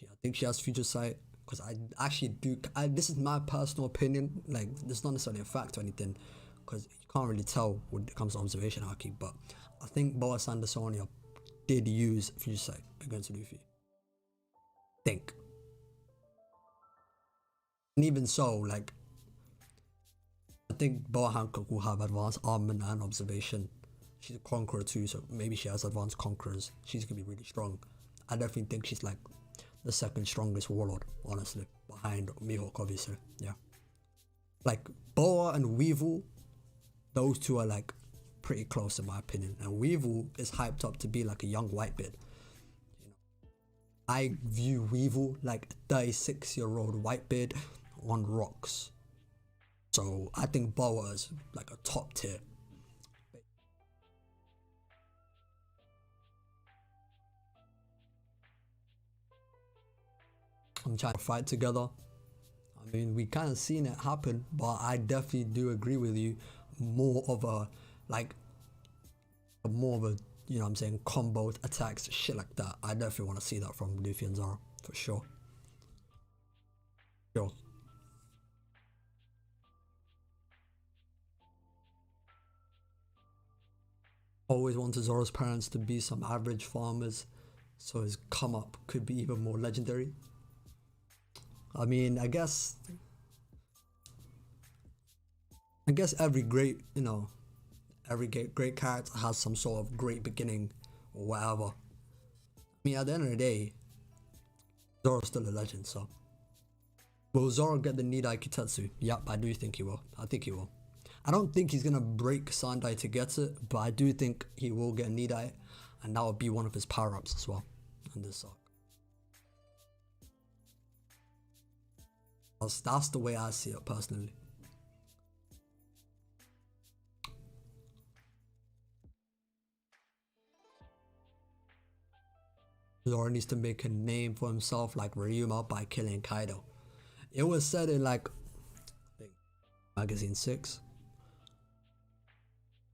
I think she has future sight because I actually do. This is my personal opinion. Like, this is not necessarily a fact or anything, because you can't really tell when it comes to observation haki. But I think Boa Sandersonia did use Fujisai against Luffy. Think. And even so, like, I think Boa Hancock will have advanced armament and observation. She's a conqueror too, so maybe she has advanced conquerors. She's gonna be really strong. I definitely think she's like the second strongest warlord, honestly, behind Mihawk, obviously. Yeah, like Boa and Weevil, those two are like pretty close in my opinion. And Weevil is hyped up to be like a young Whitebeard. You know, I view Weevil like a 36-year-old Whitebeard on rocks. So I think Boa is like a top tier. I'm trying to fight together. I mean, we kind of seen it happen, but I definitely do agree with you. More of a, like, more of a, you know what I'm saying, combo attacks, shit like that. I definitely want to see that from Luffy and Zoro, for sure. Sure. Always wanted Zoro's parents to be some average farmers, so his come up could be even more legendary. I mean, I guess every great, you know, every great character has some sort of great beginning or whatever. I mean, at the end of the day, Zoro's still a legend, so. Will Zoro get the Nidai Kitetsu? Yep, I do think he will. I think he will. I don't think he's gonna break Sandai to get it, but I do think he will get Nidai, and that would be one of his power-ups as well in this arc. That's the way I see it personally. Zoro needs to make a name for himself like Ryuma by killing Kaido. It was said in like magazine 6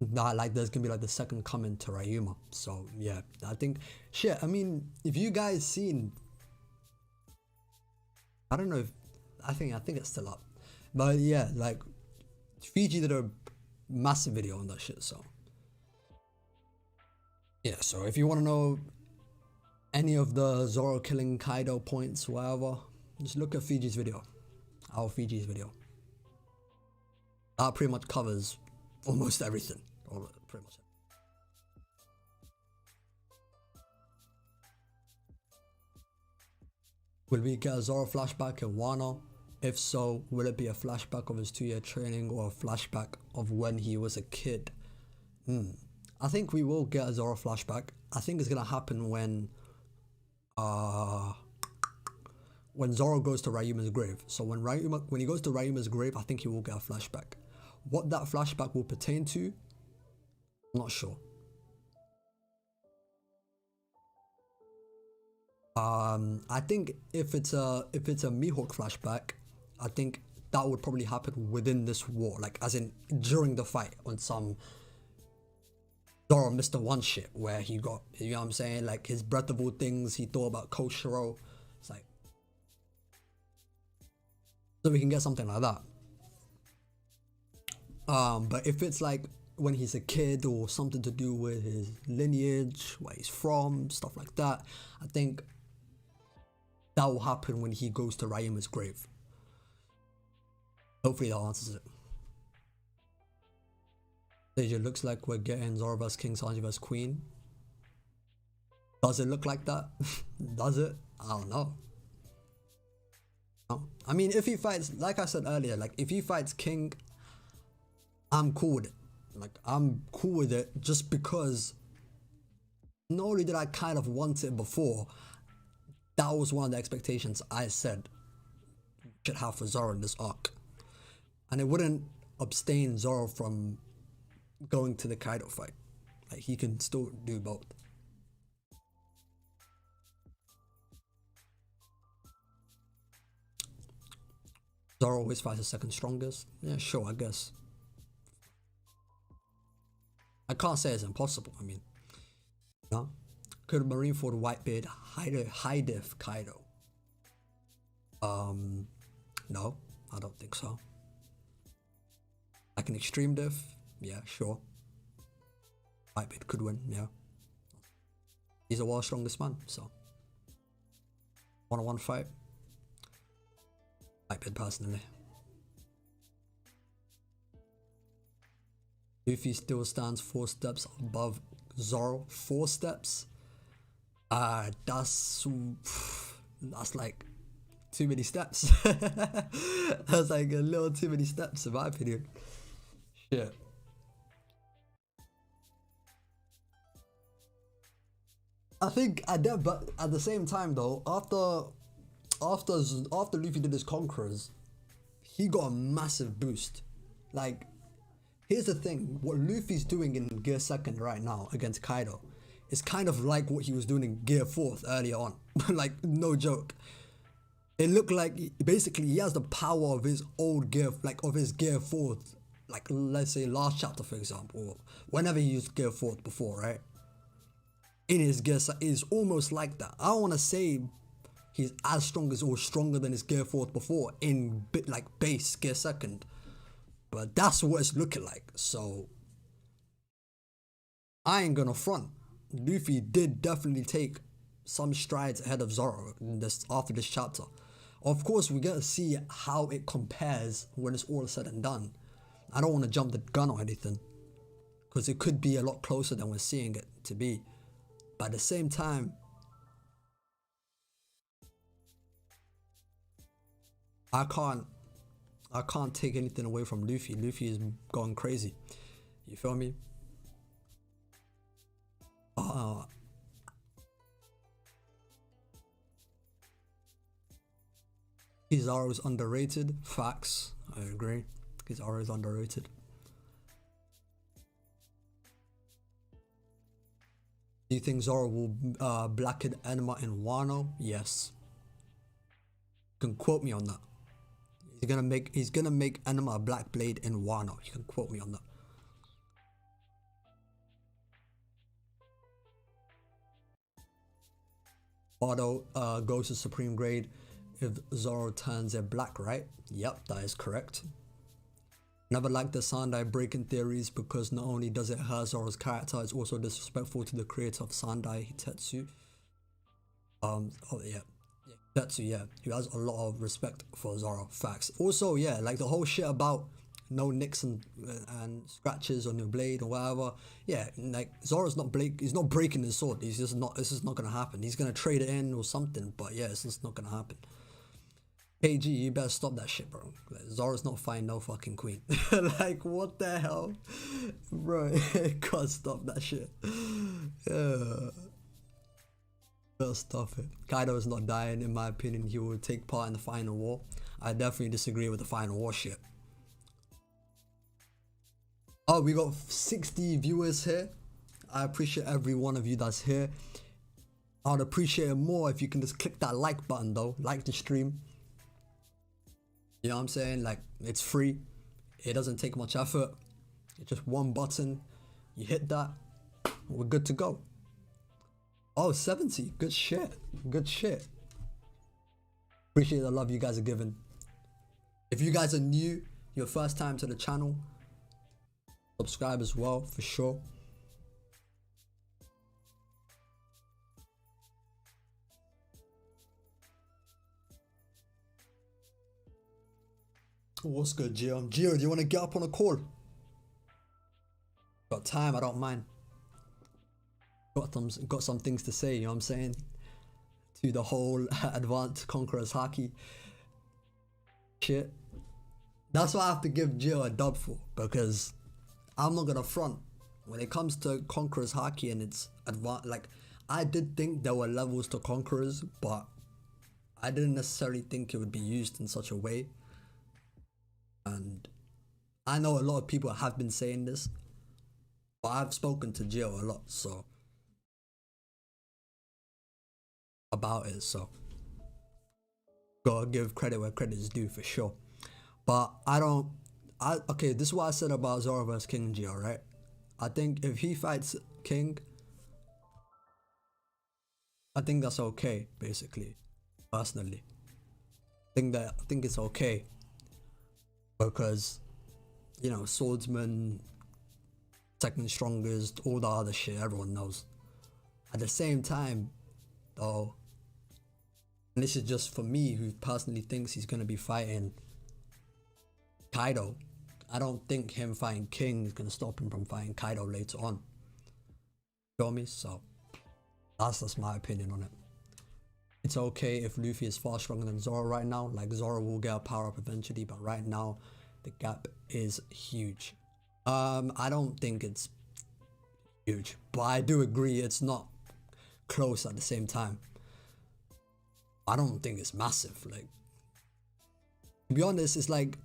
that like there's gonna be like the second coming to Ryuma. So yeah, I think shit. I mean, if you guys seen, I don't know if I think it's still up, but yeah, like Fiji did a massive video on that shit. So yeah, so if you want to know any of the Zoro killing Kaido points, whatever, just look at Fiji's video. Our Fiji's video. That pretty much covers almost everything. Pretty much. Will we get a Zoro flashback in Wano? If so, will it be a flashback of his 2-year training or a flashback of when he was a kid? I think we will get a Zoro flashback. I think it's gonna happen when Zoro goes to Ryuma's grave. So when he goes to Ryuma's grave, I think he will get a flashback. What that flashback will pertain to, I'm not sure. I think if it's a Mihawk flashback, I think that would probably happen within this war, like as in during the fight on some Zoro Mr. One shit where he got, you know what I'm saying, like his breathable things, he thought about Koshiro. It's like, so we can get something like that. But if it's like when he's a kid or something to do with his lineage, where he's from, stuff like that, I think that will happen when he goes to Ryuma's grave. Hopefully that answers it. It looks like we're getting Zoro vs King, Sanji vs Queen. Does it look like that? Does it? I don't know. No. I mean, if he fights, like I said earlier, like if he fights King, I'm cool with it. Like I'm cool with it just because not only did I kind of want it before, that was one of the expectations I said should have for Zoro in this arc. And it wouldn't abstain Zoro from going to the Kaido fight. Like he can still do both. Zoro always fights the second strongest. Yeah, sure, I guess. I can't say it's impossible. I mean, no. Could Marineford Whitebeard high diff Kaido? No, I don't think so. Like an extreme diff? Yeah, sure. Whitebeard could win, yeah. He's the world's strongest man, so 1-on-1 fight. I bid personally. Luffy still stands 4 steps above Zoro. 4 steps? That's like too many steps. That's like a little too many steps in my opinion. Shit. I think I did, but at the same time though, after Luffy did his conquerors, he got a massive boost. Like, here's the thing: what Luffy's doing in Gear 2nd right now against Kaido is kind of like what he was doing in Gear 4th earlier on. Like, no joke. It looked like basically he has the power of his old gear, like of his Gear 4th, like let's say last chapter for example, or whenever he used Gear 4th before, right? In his gear, is almost like that. I don't want to say he's as strong as or stronger than his Gear 4th before in like base Gear 2nd, but that's what it's looking like. So I ain't gonna front. Luffy did definitely take some strides ahead of Zoro after this chapter. Of course, we're gonna see how it compares when it's all said and done. I don't want to jump the gun or anything, because it could be a lot closer than we're seeing it to be. But at the same time, I can't take anything away from Luffy. Luffy is going crazy. You feel me? Kizaru is underrated. Facts. I agree. Kizaru is underrated. Do you think Zoro will blacken Enma in Wano? Yes. You can quote me on that. He's gonna make Enma a black blade in Wano. You can quote me on that. Wano goes to Supreme Grade if Zoro turns it black, right? Yep, that is correct. Never liked the Sandai breaking theories because not only does it hurt Zoro's character, it's also disrespectful to the creator of Sandai, Hitetsu. Hitetsu, yeah. He has a lot of respect for Zoro, facts. Also, yeah, like the whole shit about no nicks and scratches on your blade or whatever. Yeah, like Zoro's he's not breaking his sword. This is not gonna happen. He's gonna trade it in or something, but yeah, it's just not gonna happen. KG, you better stop that shit, bro. Like, Zoro's not fighting no fucking queen. Like, what the hell? Bro, gotta stop that shit. Yeah. Gotta stop it. Kaido is not dying, in my opinion. He will take part in the final war. I definitely disagree with the final war shit. Oh, we got 60 viewers here. I appreciate every one of you that's here. I'd appreciate it more if you can just click that like button though. Like the stream. You know what I'm saying? Like, it's free. It doesn't take much effort. It's just one button. You hit that. We're good to go. Oh, 70. Good shit. Good shit. Appreciate the love you guys are giving. If you guys are new, your first time to the channel, subscribe as well, for sure. What's good, Gio? Gio, do you want to get up on a call? Got time, I don't mind. Got some things to say, you know what I'm saying? To the whole Advanced Conquerors Haki shit. That's what I have to give Gio a dub for, because I'm not gonna front. When it comes to Conquerors Haki and its advanced, like, I did think there were levels to Conquerors, but I didn't necessarily think it would be used in such a way. And I know a lot of people have been saying this, but I've spoken to Gio a lot, so about it, so gotta give credit where credit is due, for sure. But okay, this is what I said about Zoro vs King, Gio, right? I think if he fights King, I think that's okay, basically, personally. I think it's okay. Because, you know, swordsman, second strongest, all the other shit, everyone knows. At the same time, though, and this is just for me, who personally thinks he's gonna be fighting Kaido. I don't think him fighting King is gonna stop him from fighting Kaido later on. Feel me? So that's just my opinion on it. It's okay if Luffy is far stronger than Zoro right now. Like, Zoro will get a power up eventually, but right now the gap is huge. I don't think it's huge, but I do agree it's not close at the same time. I don't think it's massive. Like, to be honest, it's like,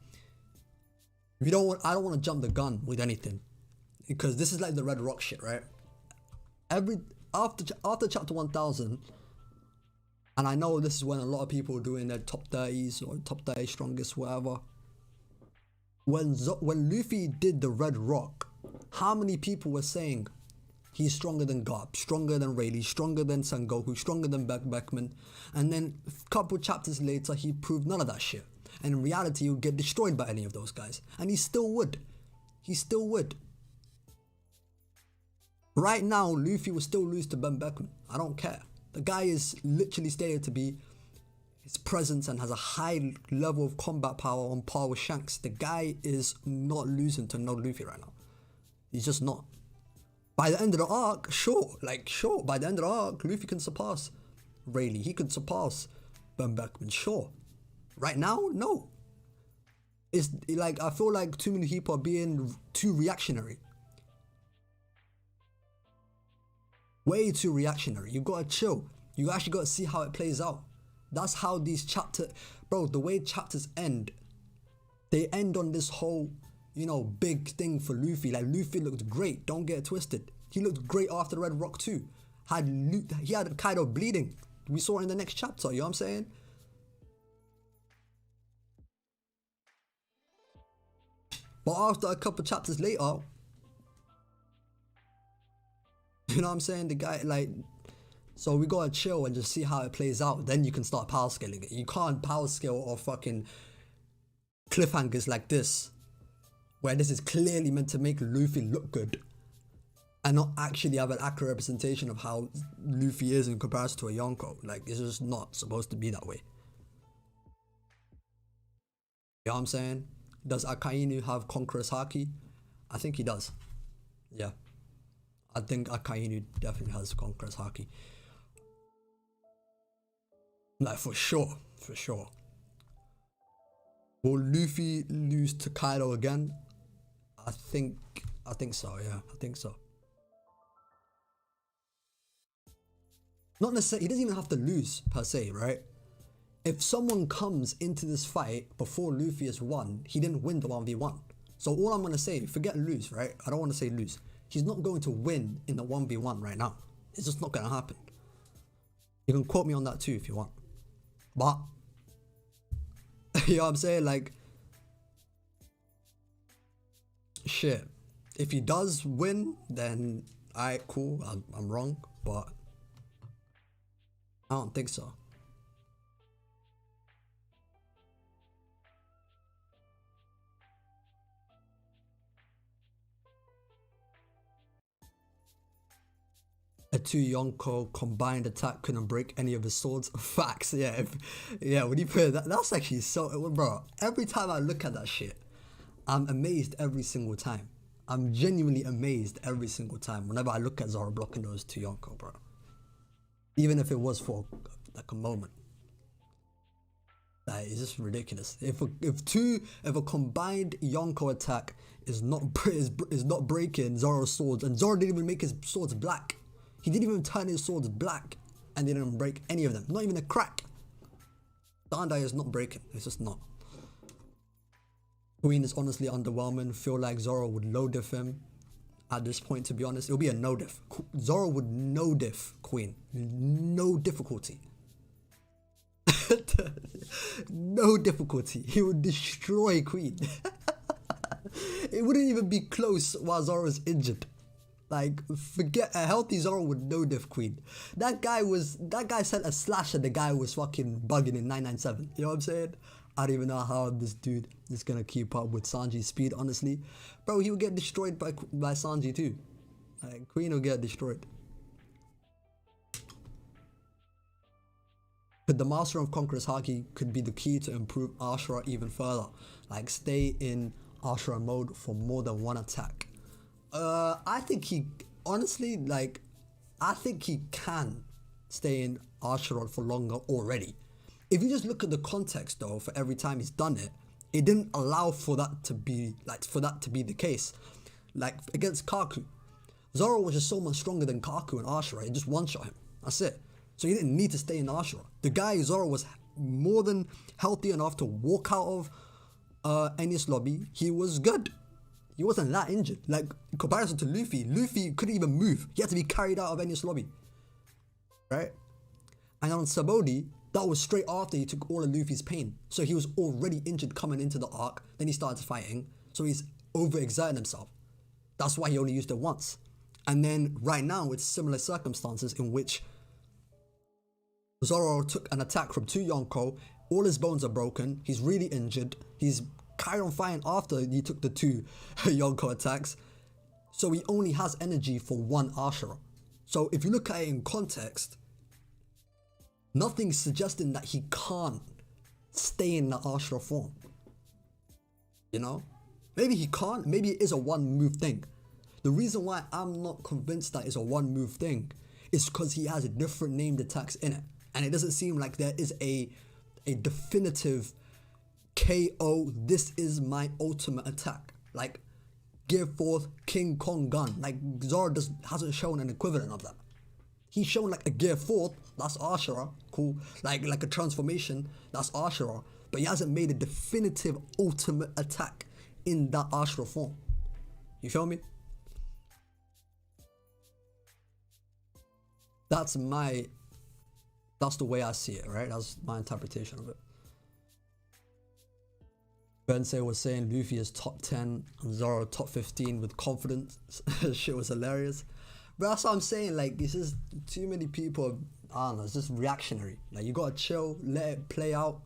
I don't want to jump the gun with anything, because this is like the Red Rock shit, right? After chapter 1000, and I know this is when a lot of people are doing their top 30s or top 30 strongest, whatever. When Luffy did the Red Rock, how many people were saying he's stronger than Garp, stronger than Rayleigh, stronger than Sengoku, stronger than Beckman? And then a couple chapters later, he proved none of that shit. And in reality, he would get destroyed by any of those guys. And he still would. He still would. Right now, Luffy will still lose to Ben Beckman. I don't care. The guy is literally stated to be his presence and has a high level of combat power on par with Shanks. The guy is not losing to no Luffy right now. He's just not. By the end of the arc, sure. By the end of the arc, Luffy can surpass Rayleigh. He can surpass Ben Beckman, sure. Right now, no. It's like, I feel like too many people are being too reactionary. Way too reactionary. You gotta chill. You actually gotta see how it plays out. That's how these chapters, bro, the way chapters end, they end on this whole, big thing for Luffy. Like, Luffy looked great, don't get it twisted. He looked great after Red Rock too. He had Kaido bleeding. We saw it in the next chapter, you know what I'm saying? But after a couple chapters later, you know what I'm saying? The guy, so we gotta chill and just see how it plays out. Then you can start power scaling it. You can't power scale or fucking cliffhangers like this, where this is clearly meant to make Luffy look good and not actually have an accurate representation of how Luffy is in comparison to a Yonko. Like, it's just not supposed to be that way. You know what I'm saying? Does Akainu have Conqueror's Haki? I think he does. Yeah. I think Akainu definitely has Conqueror's Haki. Like, for sure. For sure. Will Luffy lose to Kaido again? I think so, yeah. I think so. Not necessarily, he doesn't even have to lose per se, right? If someone comes into this fight before Luffy has won, he didn't win the 1v1. So all I'm gonna say, forget lose, right? I don't want to say lose. He's not going to win in the 1v1 right now. It's just not gonna happen. You can quote me on that too if you want. But, you know what I'm saying? Like, shit. If he does win, then alright, cool. I'm wrong, but I don't think so. A 2 Yonko combined attack couldn't break any of his swords. Facts, yeah. When you put that, that's actually so, bro. Every time I look at that shit, I'm amazed every single time. I'm genuinely amazed every single time whenever I look at Zoro blocking those 2 Yonko, bro. Even if it was for like a moment. Like, it's just ridiculous. If a combined Yonko attack is not breaking Zoro's swords, and Zoro didn't even make his swords black. He didn't even turn his swords black, and they didn't break any of them. Not even a crack. Bandai is not breaking. It's just not. Queen is honestly underwhelming. Feel like Zoro would low diff him. At this point, to be honest, it'll be a no diff. Zoro would no diff Queen. No difficulty. No difficulty. He would destroy Queen. It wouldn't even be close while Zoro's injured. Like, forget, a healthy Zoro would no diff Queen. That guy sent a slash and the guy was fucking bugging in 997. You know what I'm saying? I don't even know how this dude is gonna keep up with Sanji's speed, honestly. Bro, he would get destroyed by Sanji too. Like, Queen will get destroyed. Could the Master of Conqueror's Haki could be the key to improve Ashura even further? Like stay in Ashura mode for more than one attack. I think he, honestly, like, I think he can stay in Ashura for longer already. If you just look at the context though, for every time he's done it, it didn't allow for that to be, the case. Like against Kaku, Zoro was just so much stronger than Kaku and Ashura. It just one-shot him. That's it. So he didn't need to stay in Ashura. The guy Zoro was more than healthy enough to walk out of Enies lobby. He was good. He wasn't that injured. Like in comparison to Luffy, Luffy couldn't even move. He had to be carried out of Enies lobby. Right? And on Sabodi, that was straight after he took all of Luffy's pain. So he was already injured coming into the arc. Then he started fighting. So he's overexerting himself. That's why he only used it once. And then right now it's similar circumstances in which Zoro took an attack from 2 Yonko. All his bones are broken. He's really injured. He's carried on fighting after he took the 2 Yonko attacks. So he only has energy for 1 Ashura. So if you look at it in context, nothing's suggesting that he can't stay in the Ashura form. You know? Maybe he can't. Maybe it is a 1 move thing. The reason why I'm not convinced that it's a 1 move thing is because he has different named attacks in it. And it doesn't seem like there is a definitive KO, this is my ultimate attack. Like Gear 4th King Kong gun. Like Zoro hasn't shown an equivalent of that. He's shown like a Gear 4th, that's Ashura, cool. Like a transformation, that's Ashura. But he hasn't made a definitive ultimate attack in that Ashura form. You feel me? That's the way I see it, right? That's my interpretation of it. Bensei was saying Luffy is top 10 and Zoro top 15 with confidence. Shit was hilarious. But that's what I'm saying, like, it's just too many people, I don't know, it's just reactionary. Like, you gotta chill, let it play out,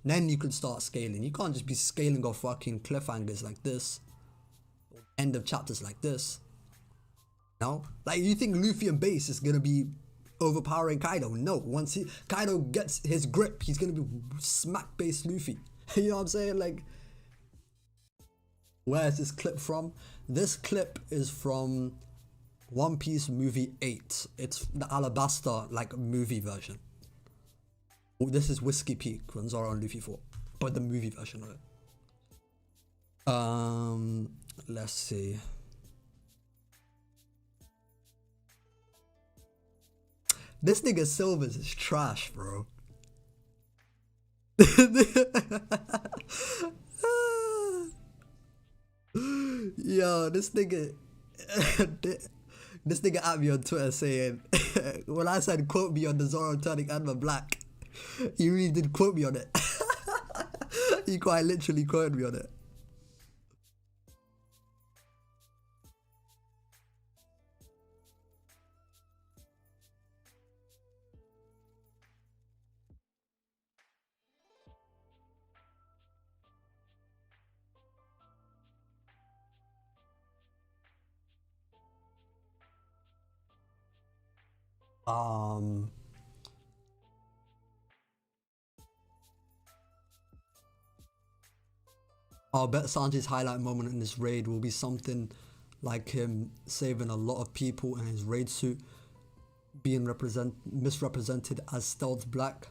then you can start scaling. You can't just be scaling off fucking cliffhangers like this, or end of chapters like this. No? Like, you think Luffy and Base is gonna be overpowering Kaido? No. Once Kaido gets his grip, he's gonna be smack base Luffy. You know what I'm saying? Like, where is this clip from? This clip is from One Piece movie 8. It's the Alabasta like movie version. This is Whiskey Peak when Zoro and Luffy fought, but the movie version of it. Let's see. This nigga Silvers is trash, bro. Yo, this nigga at me on Twitter saying, when I said quote me on the Zoro turning Adma black, he really did quote me on it. He quite literally quoted me on it. I'll bet Sanji's highlight moment in this raid will be something like him saving a lot of people in his raid suit being misrepresented as stealth black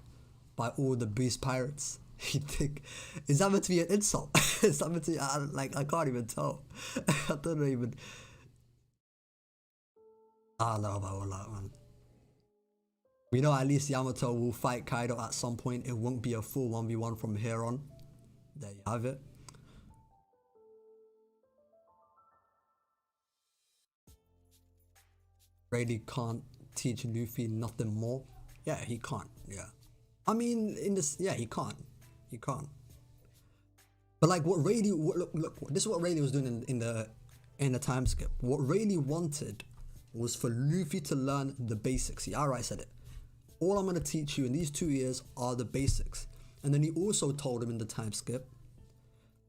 by all the beast pirates. You think, is that meant to be an insult? Is that meant to be, I can't even tell. I don't even, I don't know about all that, man. We know at least Yamato will fight Kaido at some point. It won't be a full 1v1 from here on. There you have it. Rayleigh can't teach Luffy nothing more. Yeah, he can't. Yeah. I mean, in this, yeah, he can't. He can't. But like what Rayleigh, look, this is what Rayleigh was doing in the time skip. What Rayleigh wanted was for Luffy to learn the basics. He outright said it. All I'm going to teach you in these 2 years are the basics. And then he also told him in the time skip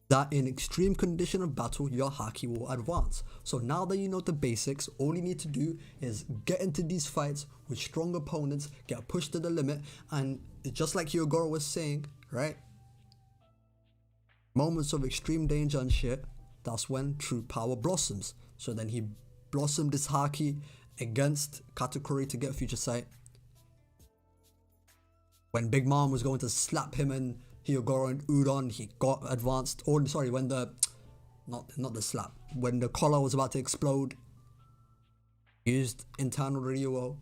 that in extreme condition of battle, your haki will advance. So now that you know the basics, all you need to do is get into these fights with strong opponents, get pushed to the limit, and just like Hyogoro was saying, right? Moments of extreme danger and shit, that's when true power blossoms. So then he blossomed his haki against Katakuri to get future sight. When Big Mom was going to slap him and Hyogoro and Udon, he got advanced. Or sorry, when the not the slap, when the collar was about to explode, used internal Ryuo.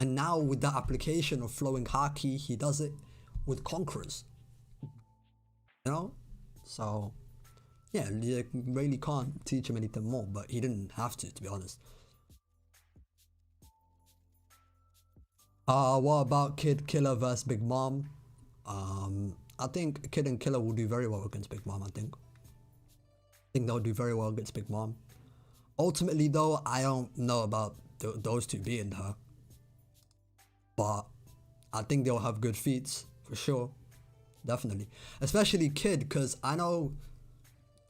And now with that application of flowing haki, he does it with conquerors. You know? So yeah, you really can't teach him anything more, but he didn't have to be honest. What about Kid Killer versus Big Mom? I think Kid and Killer will do very well against Big Mom, I think they'll do very well against Big Mom. Ultimately though, I don't know about those two being her. But I think they'll have good feats, for sure. Definitely. Especially Kid, because I know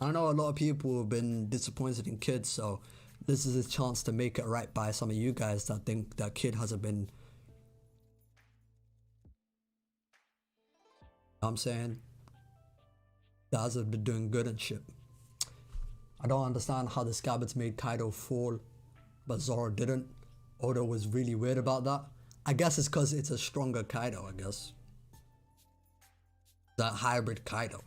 a lot of people have been disappointed in Kid, so this is a chance to make it right by some of you guys that think that Kid hasn't been, I'm saying, that hasn't been doing good and shit. I don't understand how the Scabbards made Kaido fall, but Zoro didn't. Oda was really weird about that. I guess it's because it's a stronger Kaido, I guess. That hybrid Kaido.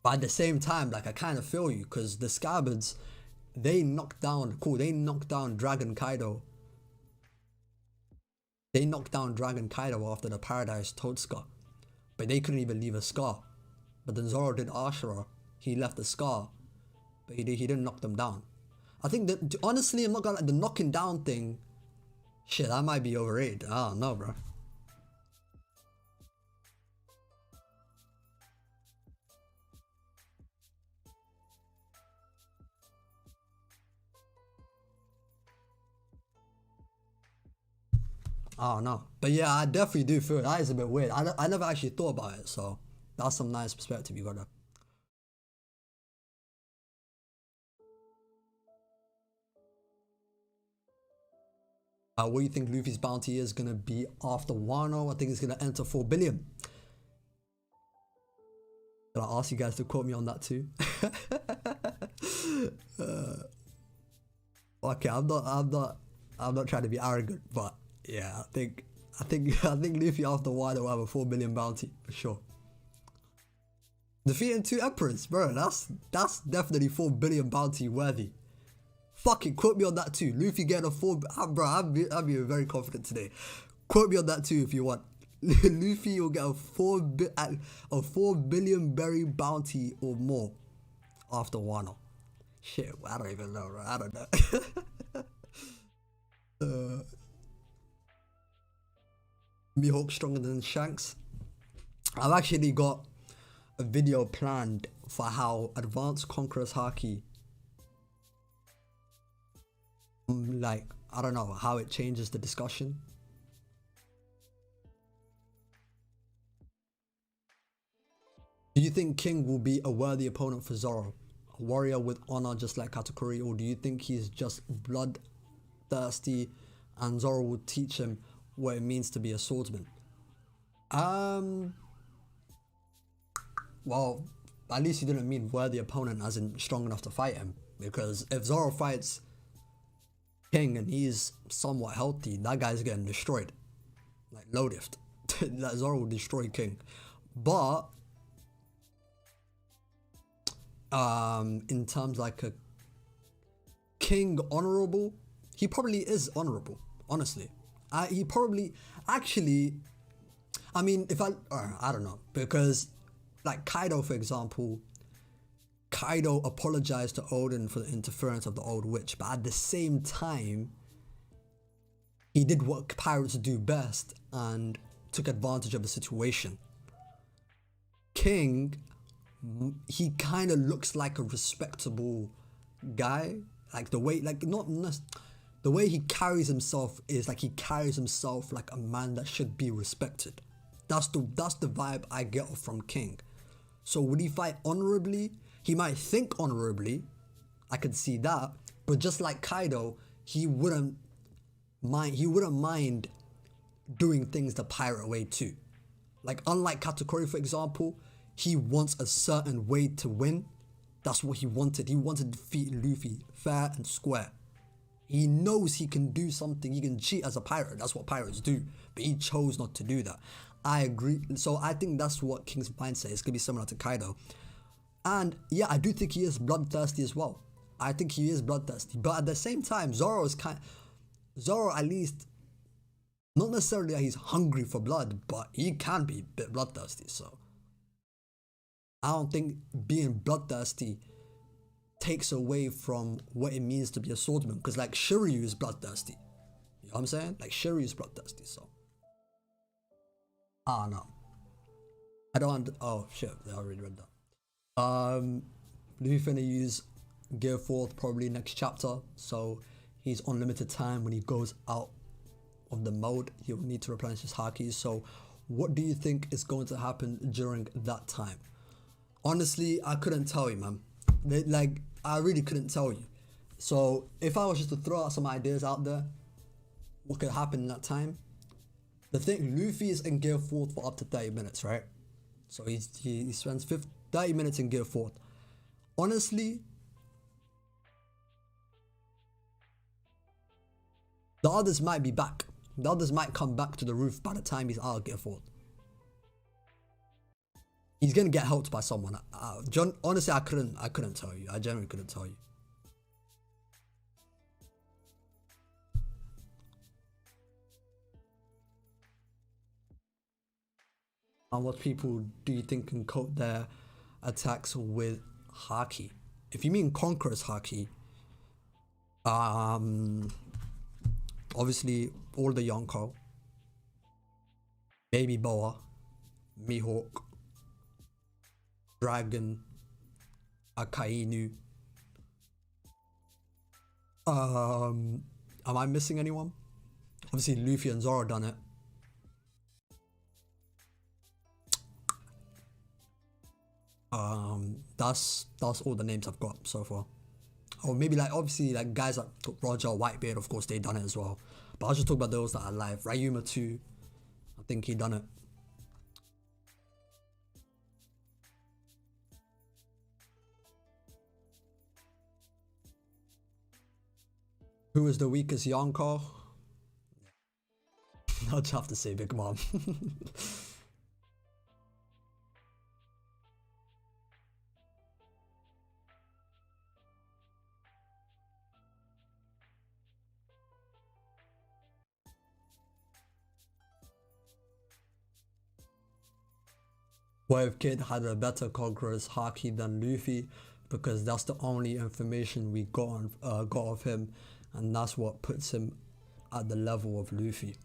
But at the same time, like, I kind of feel you, because the Scabbards, they knocked down Dragon Kaido. They knocked down Dragon Kaido after the Paradise Toad-Scar. But they couldn't even leave a scar. But then Zoro did Ashura. He left a scar. But he didn't knock them down. I think that, honestly, I'm not gonna, the knocking down thing, shit, that might be overrated. I don't know, bro. I don't know. But yeah, I definitely do feel that is a bit weird. I never actually thought about it, so that's some nice perspective you got there. What do you think Luffy's bounty is gonna be after Wano? I think it's gonna enter 4 billion. Did I ask you guys to quote me on that too? Okay, I'm not trying to be arrogant, but yeah, I think Luffy after Wano will have a 4 billion bounty for sure. Defeating 2 emperors, bro. That's definitely 4 billion bounty worthy. Fucking quote me on that too. Luffy getting a 4... bro, I'm being very confident today. Quote me on that too if you want. Luffy will get a 4 billion berry bounty or more after Wano. Shit, I don't even know, bro. I don't know. Mihawk stronger than Shanks. I've actually got a video planned for how Advanced Conqueror's Haki, like, I don't know, how it changes the discussion. Do you think King will be a worthy opponent for Zoro? A warrior with honor just like Katakuri, or do you think he's just bloodthirsty and Zoro will teach him what it means to be a swordsman? Well, at least you didn't mean worthy opponent as in strong enough to fight him, because if Zoro fights King and he's somewhat healthy, that guy's getting destroyed. Like Lodift. That Zoro will destroy King. But in terms like a King honorable, he probably is honorable, honestly. He probably actually, I mean, if I don't know, because like Kaido, for example, Kaido apologized to Odin for the interference of the old witch, but at the same time, he did what pirates do best and took advantage of the situation. King, he kind of looks like a respectable guy, like the way, like the way he carries himself is like he carries himself like a man that should be respected. That's the vibe I get from King. So would he fight honorably? He might think honorably. I could see that. But just like Kaido, he wouldn't mind doing things the pirate way too. Like, unlike Katakuri, for example, he wants a certain way to win. That's what he wanted. He wanted to defeat Luffy fair and square. He knows he can do something. He can cheat as a pirate. That's what pirates do. But he chose not to do that. I agree. So I think that's what King's mindset is. Going to be similar to Kaido. And yeah, I do think he is bloodthirsty as well. I think he is bloodthirsty. But at the same time, Zoro at least, not necessarily that he's hungry for blood, but he can be a bit bloodthirsty. So I don't think being bloodthirsty takes away from what it means to be a swordsman. Because like Shiryu is bloodthirsty. You know what I'm saying? Like Shiryu is bloodthirsty. So I don't know. I don't. Oh shit! I already read that. Luffy finna use Gear 4 probably next chapter. So he's on limited time. When he goes out of the mode, he'll need to replenish his haki. So what do you think is going to happen during that time? Honestly, I couldn't tell you, man. Like, I really couldn't tell you. So if I was just to throw out some ideas out there, what could happen in that time? The thing, Luffy is in Gear 4 for up to 30 minutes, right? So he spends 30 minutes in Gear 4. Honestly, the others might be back. The others might come back to the roof by the time he's out of Gear 4. He's gonna get helped by someone. Honestly, I couldn't tell you. I genuinely couldn't tell you. And what people do you think can cope their attacks with haki? If you mean Conqueror's haki, obviously all the Yonko, Baby Boa, Mihawk, Dragon, Akainu. Am I missing anyone? Obviously Luffy and Zoro done it. That's all the names I've got so far. Or maybe like obviously like guys like Roger, Whitebeard, of course they done it as well. But I'll just talk about those that are alive. Ryuma too, I think he done it. Who is the weakest Yonko? I'll just have to say Big Mom. What if Kid had a better Conqueror's haki than Luffy? Because that's the only information we got of him, and that's what puts him at the level of Luffy.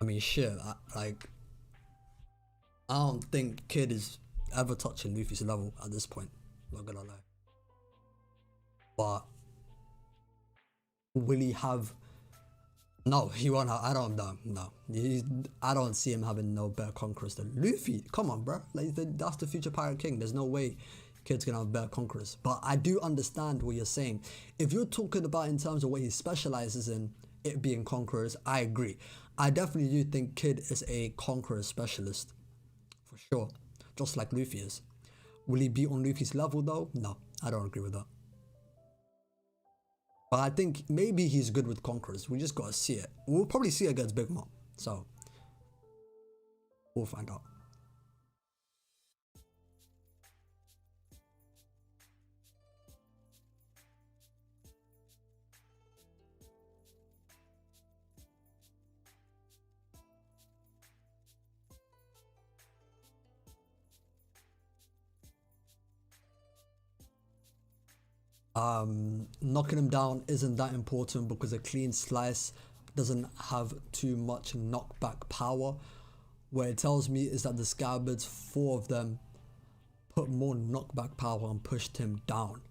I mean, shit, I don't think Kid is ever touching Luffy's level at this point. Not gonna lie. But will he have? No, he won't have. I don't know. No, I don't see him having no better conquerors than Luffy. Come on, bro. Like that's the future Pirate King. There's no way Kid's gonna have better conquerors. But I do understand what you're saying. If you're talking about in terms of what he specializes in, it being conquerors, I agree. I definitely do think Kid is a conqueror specialist, for sure. Just like Luffy is. Will he be on Luffy's level though? No, I don't agree with that. But I think maybe he's good with conquerors. We just gotta see it. We'll probably see it against Big Mom. So we'll find out. Knocking him down isn't that important because a clean slice doesn't have too much knockback power. What it tells me is that the Scabbards, 4 of them, put more knockback power and pushed him down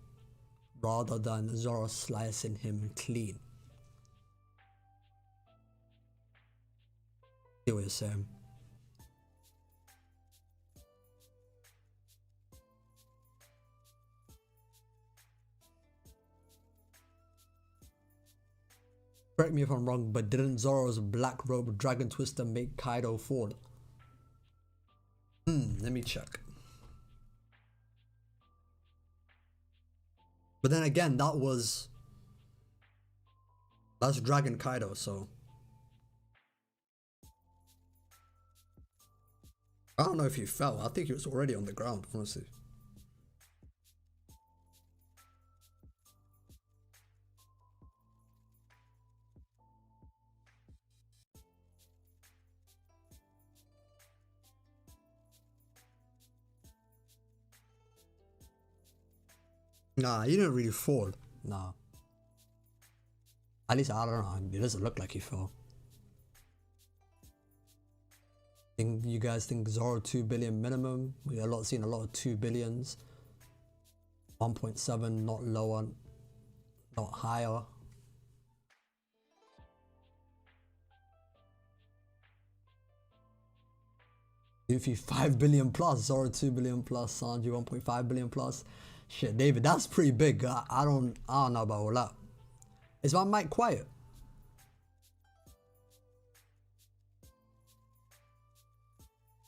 rather than Zoro slicing him clean. See what you're saying. Correct me if I'm wrong, but didn't Zoro's black robe dragon twister make Kaido fall? Let me check. But then again, that's Dragon Kaido, so I don't know if he fell. I think he was already on the ground, honestly. Nah, he didn't really fall. Nah. At least I don't know. It doesn't look like he fell. Think you guys think Zoro 2 billion minimum? We seen a lot of 2 billions. 1.7, not lower, not higher. Luffy 5 billion plus, Zoro 2 billion plus, Sanji 1.5 billion plus. Shit, David, that's pretty big. I don't know about all that. Is my mic quiet?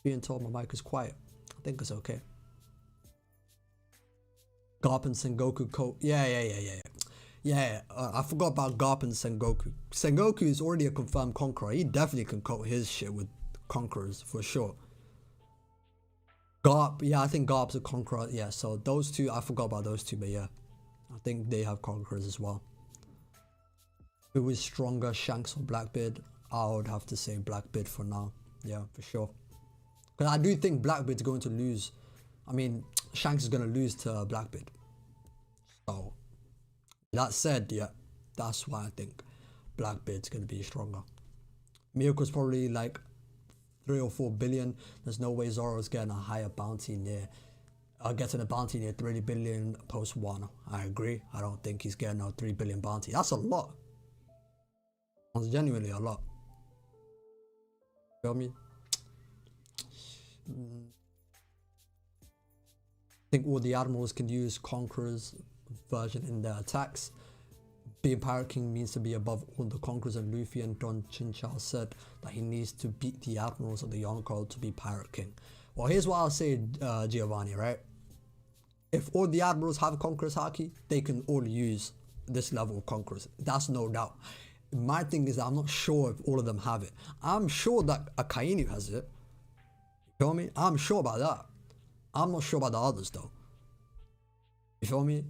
Being told my mic is quiet. I think it's okay. Garp and Sengoku coat. Yeah. I forgot about Garp and Sengoku. Sengoku is already a confirmed conqueror. He definitely can coat his shit with conquerors for sure. Garp, yeah, I think Garp's a conqueror. Yeah, so those two, I forgot about those two, but yeah, I think they have conquerors as well. Who is stronger, Shanks or Blackbeard? I would have to say Blackbeard for now. Yeah, for sure. Because I do think Blackbeard's going to lose. I mean, Shanks is going to lose to Blackbeard. So, that said, yeah, that's why I think Blackbeard's going to be stronger. Miyoko's probably like 3 or 4 billion. There's no way Zoro's getting a higher bounty near, getting a bounty near 3 billion post 1. I agree. I don't think he's getting a 3 billion bounty. That's a lot. That's genuinely a lot. Feel me? I think all the admirals can use Conqueror's version in their attacks. Being Pirate King means to be above all the conquerors, and Luffy and Don Chinchao said that he needs to beat the admirals of the Yonko to be Pirate King. Well, here's what I'll say, Giovanni, right? If all the admirals have Conqueror's Haki, they can all use this level of Conquerors. That's no doubt. My thing is that I'm not sure if all of them have it. I'm sure that Akainu has it. You feel me? I'm sure about that. I'm not sure about the others though. You feel me?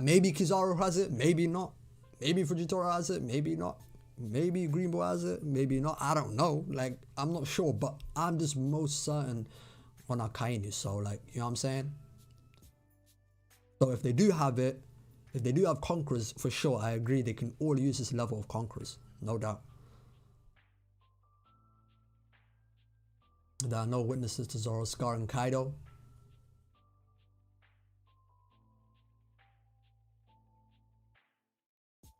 Maybe Kizaru has it, maybe not. Maybe Fujitora has it, maybe not. Maybe Greenbow has it, maybe not. I don't know. Like, I'm not sure, but I'm just most certain on Akainu. So, like, you know what I'm saying? So if they do have it, if they do have Conquerors, for sure, I agree, they can all use this level of Conquerors. No doubt. There are no witnesses to Zoro, Scar, and Kaido.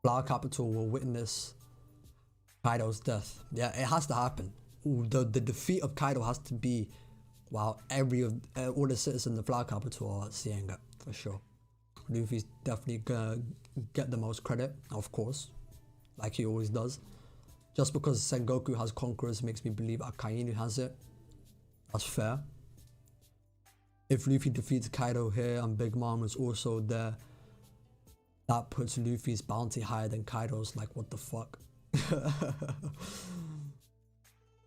Flower Capital will witness Kaido's death. Yeah, it has to happen. The defeat of Kaido has to be while all the citizens in the Flower Capital are seeing it, for sure. Luffy's definitely gonna get the most credit, of course, like he always does. Just because Sengoku has Conquerors makes me believe Akainu has it. That's fair. If Luffy defeats Kaido here and Big Mom is also there, that puts Luffy's bounty higher than Kaido's. Like, what the fuck?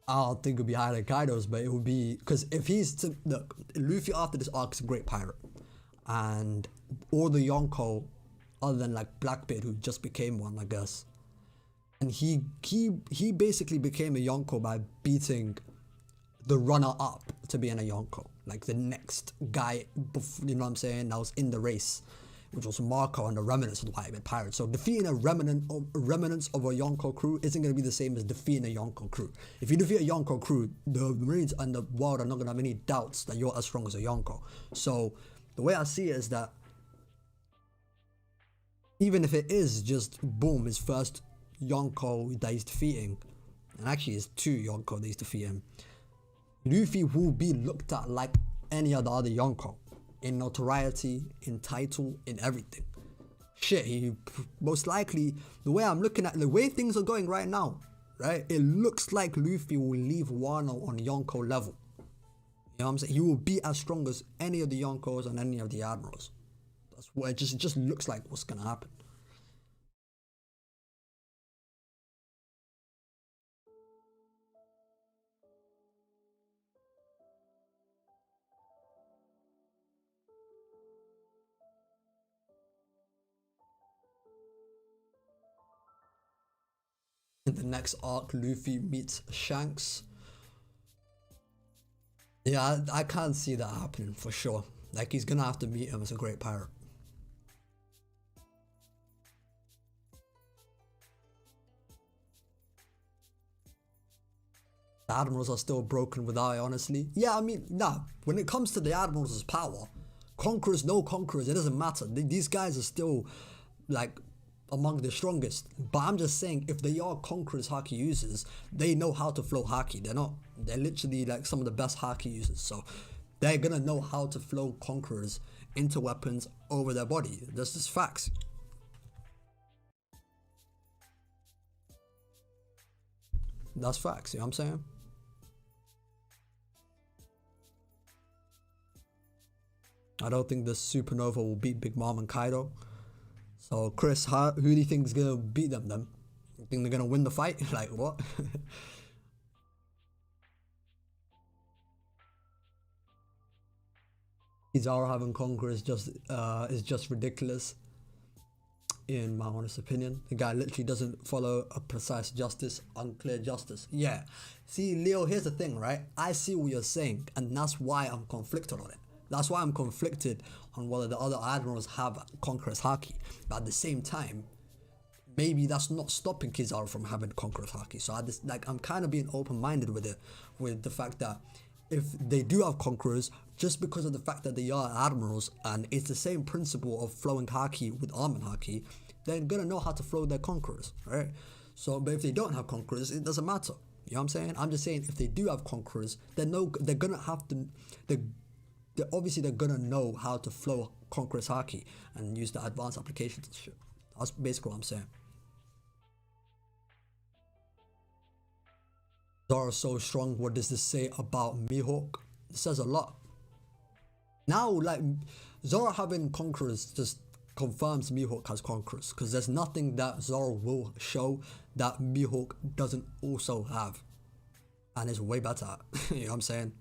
I don't think it would be higher than Kaido's, but it would be, because if he's to look, Luffy after this arc is a great pirate, and all the Yonko, other than like Blackbeard, who just became one, I guess, and he basically became a Yonko by beating the runner-up to being a Yonko, like the next guy, you know what I'm saying, that was in the race, which was Marco and the remnants of the Whitebeard Pirates. So defeating remnants of a Yonko crew isn't going to be the same as defeating a Yonko crew. If you defeat a Yonko crew, the Marines and the world are not going to have any doubts that you're as strong as a Yonko. So the way I see it is that even if it is just, boom, his first Yonko that he's defeating, and actually it's 2 Yonko that he's defeating, Luffy will be looked at like any other Yonko. In notoriety, in title, in everything. shit, he most likely, the way I'm looking at the way things are going right now, right, it looks like Luffy will leave Wano on Yonko level. You know what I'm saying? He will be as strong as any of the Yonkos and any of the admirals. That's what it just looks like what's gonna happen. In the next arc, Luffy meets Shanks. Yeah, I can't see that happening for sure. Like, he's gonna have to meet him as a great pirate. The admirals are still broken without it, honestly. Yeah, I mean, nah, when it comes to the admirals' power, conquerors, no conquerors, it doesn't matter. These guys are still, like, among the strongest. But I'm just saying, if they are conquerors haki users, they know how to flow haki. They're literally like some of the best haki users. So they're gonna know how to flow conquerors into weapons over their body. That's just facts. That's facts, you know what I'm saying? I don't think the Supernova will beat Big Mom and Kaido. So Chris, who do you think is gonna beat them then? You think they're gonna win the fight? Like what? Kizaru having Conqueror is just ridiculous, in my honest opinion. The guy literally doesn't follow a precise justice, unclear justice. Yeah. See, Leo, here's the thing, right? I see what you're saying, and that's why I'm conflicted on it. That's why I'm conflicted on whether the other admirals have Conqueror's Haki. But at the same time, maybe that's not stopping Kizaru from having Conqueror's Haki. So I'm kind of being open-minded with it, with the fact that if they do have Conquerors, just because of the fact that they are admirals and it's the same principle of flowing Haki with Armin Haki, they're gonna know how to flow their Conquerors, right? So, but if they don't have Conquerors, it doesn't matter. You know what I'm saying? I'm just saying if they do have Conquerors, they're gonna have to, they're gonna know how to flow Conqueror's Haki and use the advanced applications and shit. That's basically what I'm saying. Zoro's so strong. What does this say about Mihawk? It says a lot. Now, like, Zoro having Conquerors just confirms Mihawk has Conquerors, because there's nothing that Zoro will show that Mihawk doesn't also have, and is way better at. You know what I'm saying?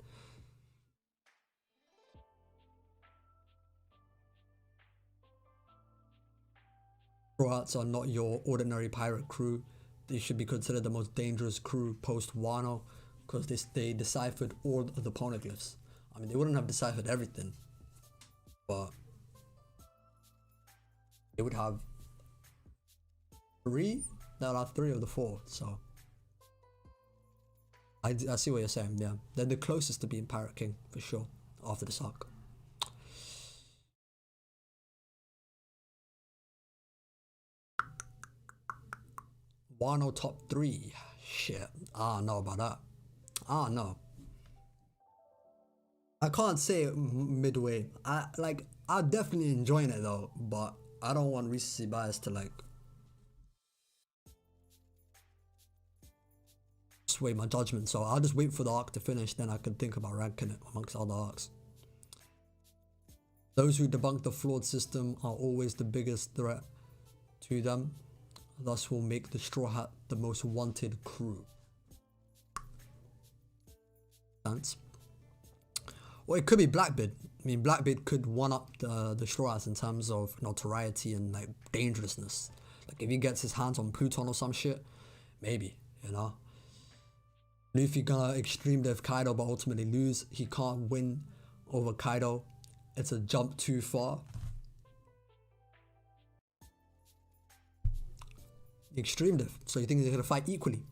Croats are not your ordinary pirate crew. They should be considered the most dangerous crew post Wano, because they deciphered all of the poneglyphs. I mean, they wouldn't have deciphered everything, but they would have three. They would have three of the four. So I see what you're saying. Yeah, they're the closest to being Pirate King for sure after this arc. Wano top 3. Shit. I don't know about that. I don't know. I can't say it midway. I'm definitely enjoying it though, but I don't want recency bias to like sway my judgment. So I'll just wait for the arc to finish, then I can think about ranking it amongst other arcs. Those who debunk the flawed system are always the biggest threat to them. Thus will make the Straw Hat the most wanted crew. Thanks. Well, it could be Blackbeard. I mean, Blackbeard could one-up the Straw Hats in terms of notoriety and like dangerousness. Like if he gets his hands on Pluton or some shit, maybe, you know. Luffy gonna extreme death Kaido but ultimately lose. He can't win over Kaido. It's a jump too far. Extreme death. So you think they're gonna fight equally?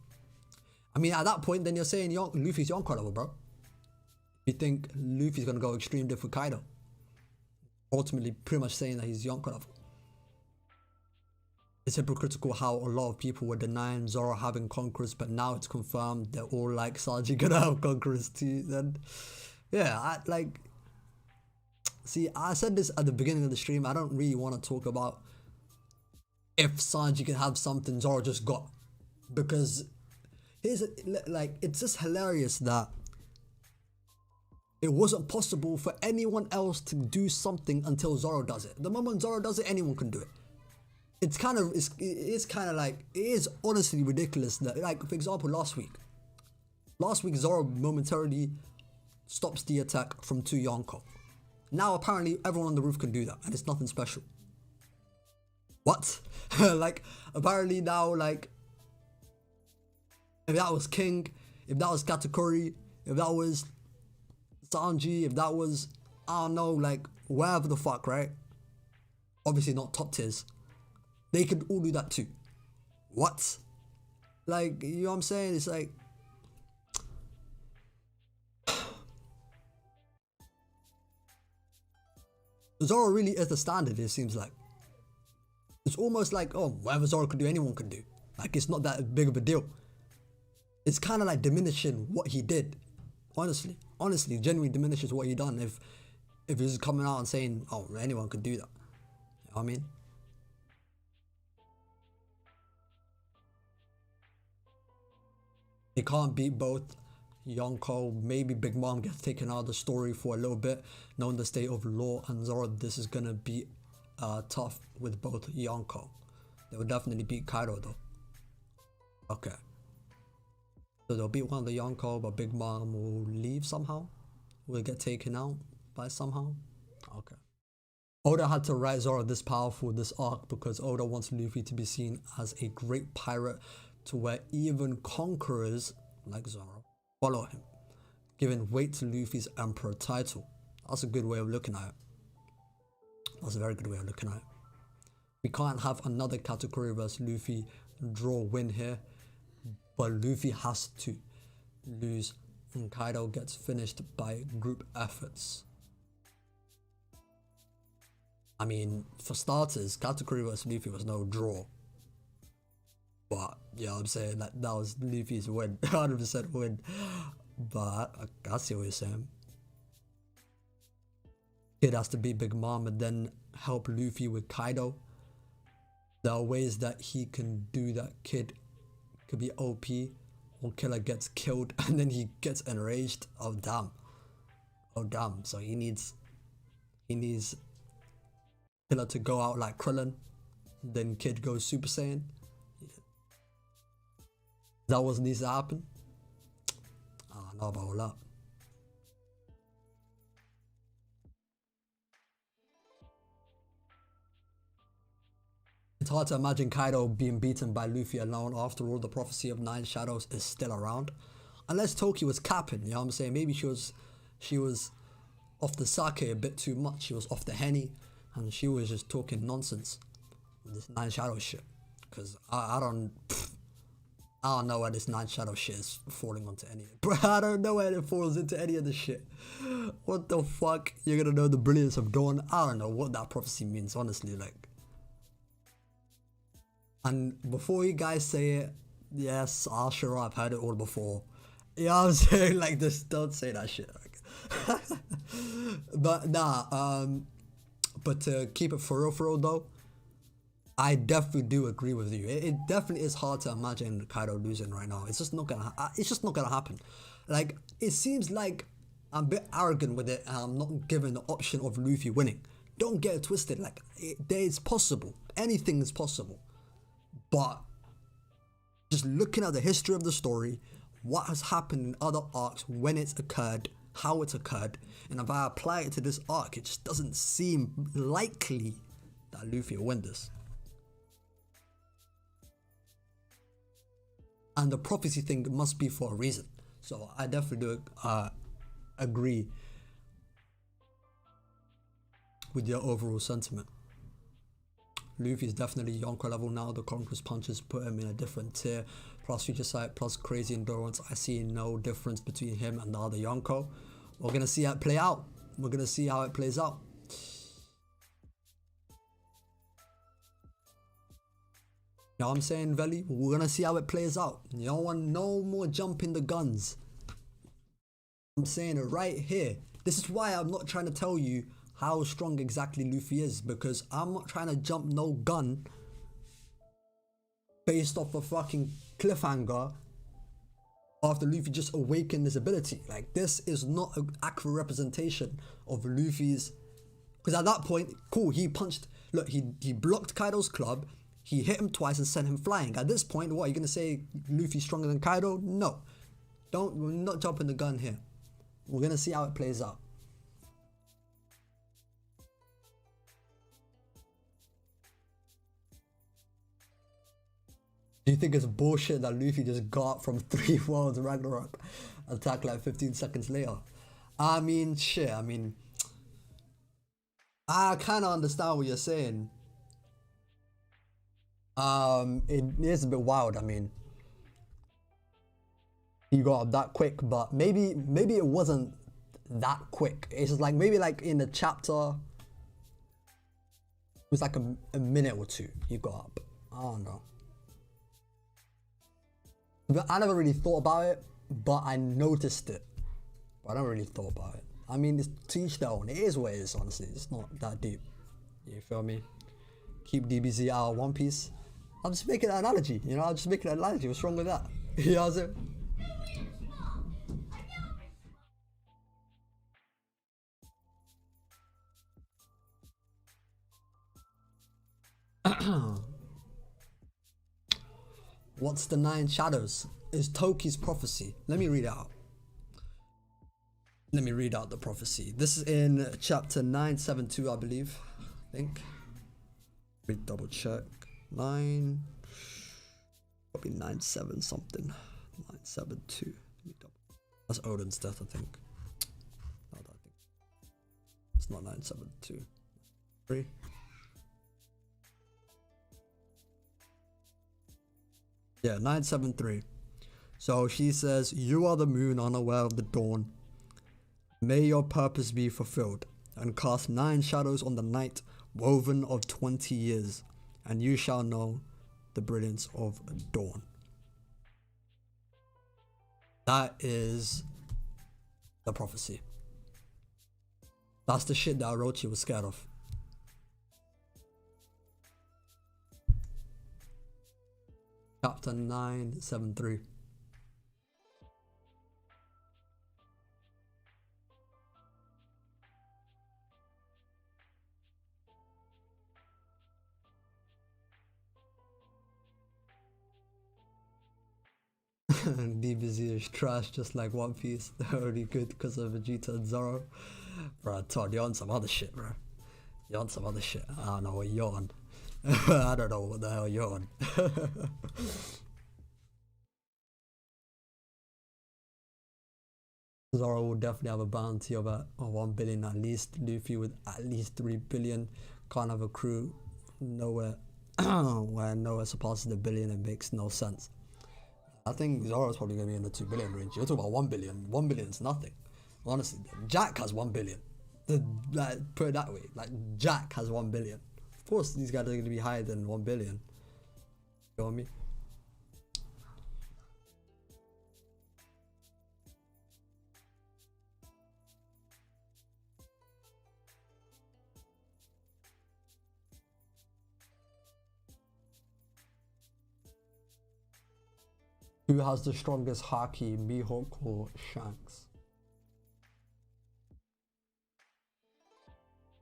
I mean, at that point, then you're saying Luffy's Yonko level, bro. You think Luffy's gonna go extreme diff with Kaido? Ultimately, pretty much saying that he's Yonko level. It's hypocritical how a lot of people were denying Zoro having conquerors, but now it's confirmed they're all like Sanji gonna have conquerors too. Then, yeah, see, I said this at the beginning of the stream. I don't really want to talk about if Sanji could have something Zoro just got. Because like, it's just hilarious that it wasn't possible for anyone else to do something until Zoro does it. The moment Zoro does it, anyone can do it. It's kind of, it's kind of like, it is honestly ridiculous that, like, for example, last week Zoro momentarily stops the attack from 2 Yonko. Now apparently everyone on the roof can do that, and it's nothing special. What? Like, apparently now, like, if that was King, if that was Katakuri, if that was Sanji, if that was, I don't know, like, wherever the fuck, right? Obviously not top tiers. They could all do that too. What? Like, you know what I'm saying? It's like, Zoro really is the standard, it seems like. It's almost like, oh, whatever Zoro could do, anyone could do. Like, it's not that big of a deal. It's kind of like diminishing what he did. Honestly, genuinely diminishes what he done if he's coming out and saying, oh, anyone could do that. You know what I mean? He can't beat both. Yonko, maybe Big Mom gets taken out of the story for a little bit, knowing the state of law, and Zoro, this is gonna be tough with both Yonko. They will definitely beat Kaido though. Okay. So they'll beat one of the Yonko, but Big Mom will leave somehow? Will get taken out by somehow? Okay. Oda had to write Zoro this powerful this arc because Oda wants Luffy to be seen as a great pirate to where even conquerors like Zoro follow him, giving weight to Luffy's Emperor title. That's a good way of looking at it. That's a very good way of looking at it. We can't have another Katakuri versus Luffy draw win here, but Luffy has to lose and Kaido gets finished by group efforts. I mean, for starters, Katakuri versus Luffy was no draw. But, yeah, I'm saying that was Luffy's win. 100% win. But, I see what you're saying. Kid has to beat Big Mom and then help Luffy with Kaido. There are ways that he can do that. Kid could be OP, or Killer gets killed and then he gets enraged. Oh, damn. Oh, damn. So he needs Killer to go out like Krillin. Then Kid goes Super Saiyan. That what needs to happen? I don't know about all that. It's hard to imagine Kaido being beaten by Luffy alone. After all, the prophecy of 9 shadows is still around. Unless Toki was capping, you know what I'm saying? Maybe she was off the sake a bit too much. She was off the henny and she was just talking nonsense with this 9 shadows shit. Because I don't know where this 9 shadow shit is falling onto any. Bro, I don't know where it falls into any of the shit. What the fuck? You're gonna know the brilliance of dawn? I don't know what that prophecy means, honestly, like. And before you guys say it, yes, I'll sure I've heard it all before. You know what I'm saying? Like, just don't say that shit. Like. But nah, but to keep it for real though, I definitely do agree with you. It definitely is hard to imagine Kaido losing right now. It's just not gonna happen. Like, it seems like I'm a bit arrogant with it and I'm not given the option of Luffy winning. Don't get it twisted. Like, it's possible. Anything is possible. But just looking at the history of the story, what has happened in other arcs, when it's occurred, how it's occurred, and if I apply it to this arc, it just doesn't seem likely that Luffy will win this. And the prophecy thing must be for a reason. So I definitely do agree with your overall sentiment. Luffy is definitely Yonko level now. The Conqueror's punches put him in a different tier. Plus future sight, plus crazy endurance. I see no difference between him and the other Yonko. We're gonna see how it play out. We're gonna see how it plays out. You know what I'm saying, Veli? We're gonna see how it plays out. You don't want no more jumping the guns. I'm saying it right here. This is why I'm not trying to tell you how strong exactly Luffy is, because I'm not trying to jump no gun based off a fucking cliffhanger after Luffy just awakened his ability. Like, this is not an accurate representation of Luffy's, because at that point, cool, he punched, look, he blocked Kaido's club, he hit him twice and sent him flying. At this point, what, are you gonna say Luffy's stronger than Kaido? No. We're not jumping the gun here. We're gonna see how it plays out. Do you think it's bullshit that Luffy just got from 3 worlds Ragnarok attack like 15 seconds later? I mean, shit, I mean, I kind of understand what you're saying. It is a bit wild. I mean, he got up that quick, but maybe it wasn't that quick. It's just like, maybe like in the chapter, it was like a minute or two he got up. I don't know. But I never really thought about it, but I noticed it. But I never really thought about it. I mean, it's to each their own. It is what it is, honestly. It's not that deep. You feel me? Keep DBZ out of One Piece. I'm just making an analogy, you know? I'm just making an analogy. What's wrong with that? You know what I'm saying? What's the 9 shadows? Is Toki's prophecy. Let me read it out. Let me read out the prophecy. This is in chapter 972, I believe. I think. Read, double check. 9. Probably 97 something. 972. That's Odin's death, I think. No, I think it's not 972. 3. Yeah, 973. So she says, "You are the moon unaware of the dawn. May your purpose be fulfilled, and cast 9 shadows on the night woven of 20 years, and you shall know the brilliance of dawn." That is the prophecy. That's the shit that Orochi was scared of. Chapter 973. DBZ is trash just like One Piece. They're only good because of Vegeta and Zoro. Bro, Todd, you're on some other shit, bro. You're on some other shit. I don't know what you're on. I don't know what the hell you're on. Zoro will definitely have a bounty of 1 billion at least. Luffy with at least 3 billion. Can't have a crew nowhere where nowhere surpasses the billion. It makes no sense. I think Zoro's probably going to be in the 2 billion range. You're talking about 1 billion. 1 billion is nothing. Honestly, Jack has 1 billion. Like, put it that way. Like, Jack has 1 billion. Of course, these guys are going to be higher than 1 billion. You know what I mean? Who has the strongest haki, Mihawk or Shanks?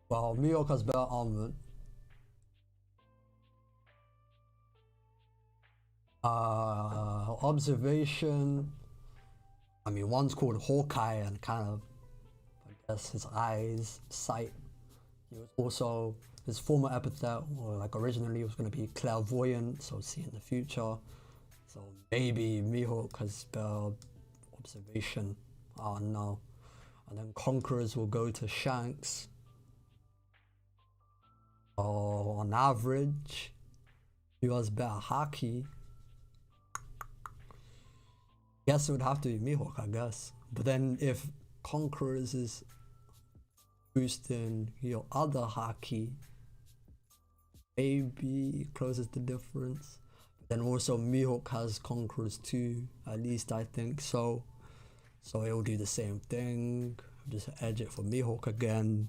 Well, Mihawk has better armament. Observation. I mean, one's called Hawkeye and kind of, I guess, his eyes, sight. He was also, his former epithet, or like originally, was going to be clairvoyant, so see in the future. So maybe Mihawk has better observation. I don't know. And then Conquerors will go to Shanks. Oh, on average, who has better haki? Guess it would have to be Mihawk, I guess. But then if Conquerors is boosting your other haki, maybe closes the difference. Then also Mihawk has Conquerors too, at least I think so. So it'll do the same thing. Just edge it for Mihawk again.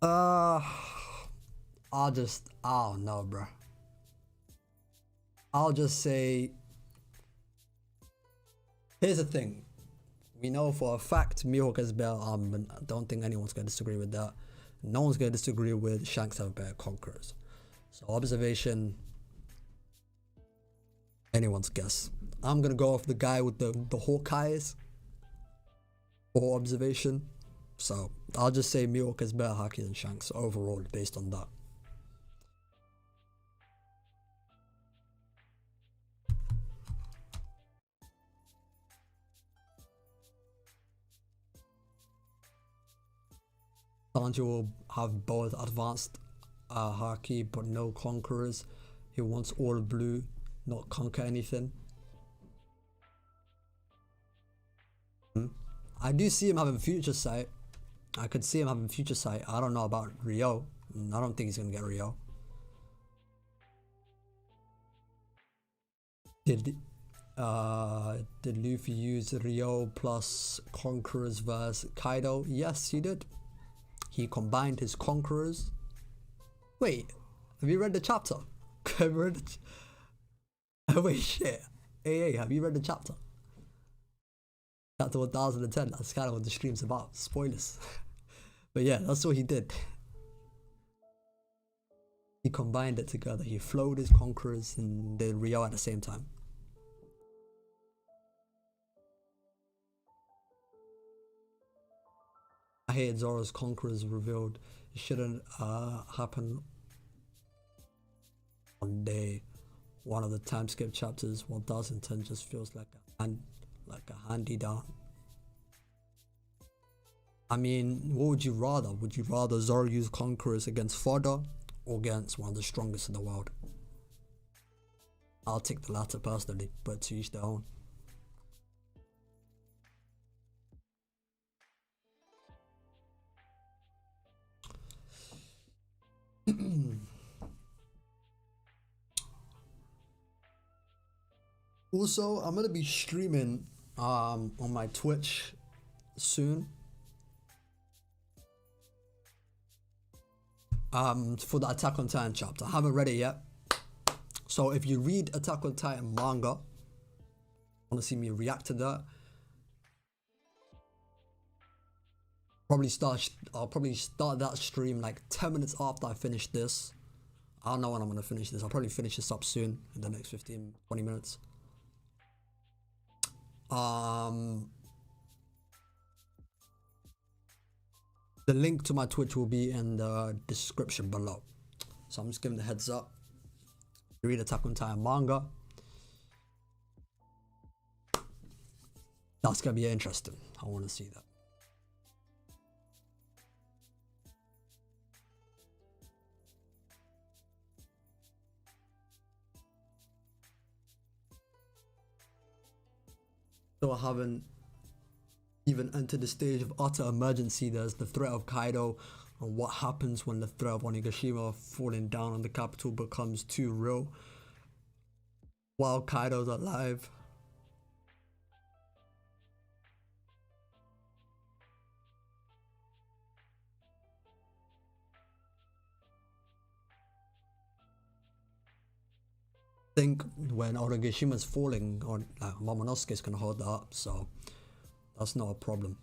I don't know, bro. I'll just say, here's the thing. We know for a fact Mihawk has better armament. I don't think anyone's going to disagree with that. No one's going to disagree with Shanks have better conquerors. So observation, anyone's guess. I'm going to go off the guy with the Hawkeyes for observation. So I'll just say Mihawk has better haki than Shanks overall based on that. Sanji will have both advanced haki but no conquerors. He wants all blue, not conquer anything. I do see him having future sight. I could see him having future sight. I don't know about Rio. I don't think he's gonna get Rio. Did Luffy use Rio plus conquerors versus Kaido? Yes, he did. He combined his conquerors. Wait, have you read the chapter? Have you read the wait, shit. Hey, have you read the chapter? Chapter 1010. That's kind of what the stream's about. Spoilers. But yeah, that's what he did. He combined it together. He flowed his conquerors and did Rio at the same time. I hate Zoro's conquerors revealed. It shouldn't happen on day one of the time skip chapters. 1010 just feels like a handy down. I mean, what would you rather? Would you rather Zoro use conquerors against fodder or against one of the strongest in the world? I'll take the latter personally, but to each their own. Also, I'm gonna be streaming on my Twitch soon. For the Attack on Titan chapter. I haven't read it yet. So if you read Attack on Titan manga, wanna see me react to that? I'll probably start that stream like 10 minutes after I finish this. I don't know when I'm gonna finish this. I'll probably finish this up soon in the next 15-20 minutes. The link to my Twitch will be in the description below. So I'm just giving the heads up. Read Attack on Titan manga. That's gonna be interesting. I want to see that. So I haven't even entered the stage of utter emergency. There's the threat of Kaido, and what happens when the threat of Onigashima falling down on the capital becomes too real while Kaido's alive. I think when Onigashima's falling, on Momonosuke's gonna hold that up, so that's not a problem.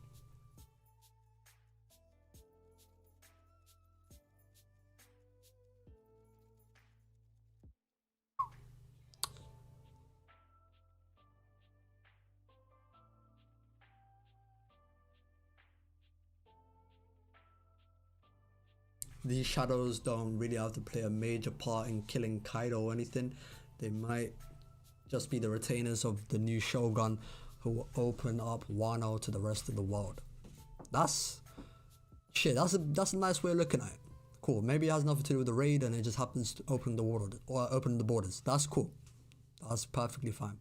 These shadows don't really have to play a major part in killing Kaido or anything. They might just be the retainers of the new Shogun who will open up Wano to the rest of the world. That's a nice way of looking at it. Cool. Maybe it has nothing to do with the raid and it just happens to open the world or open the borders. That's cool. That's perfectly fine.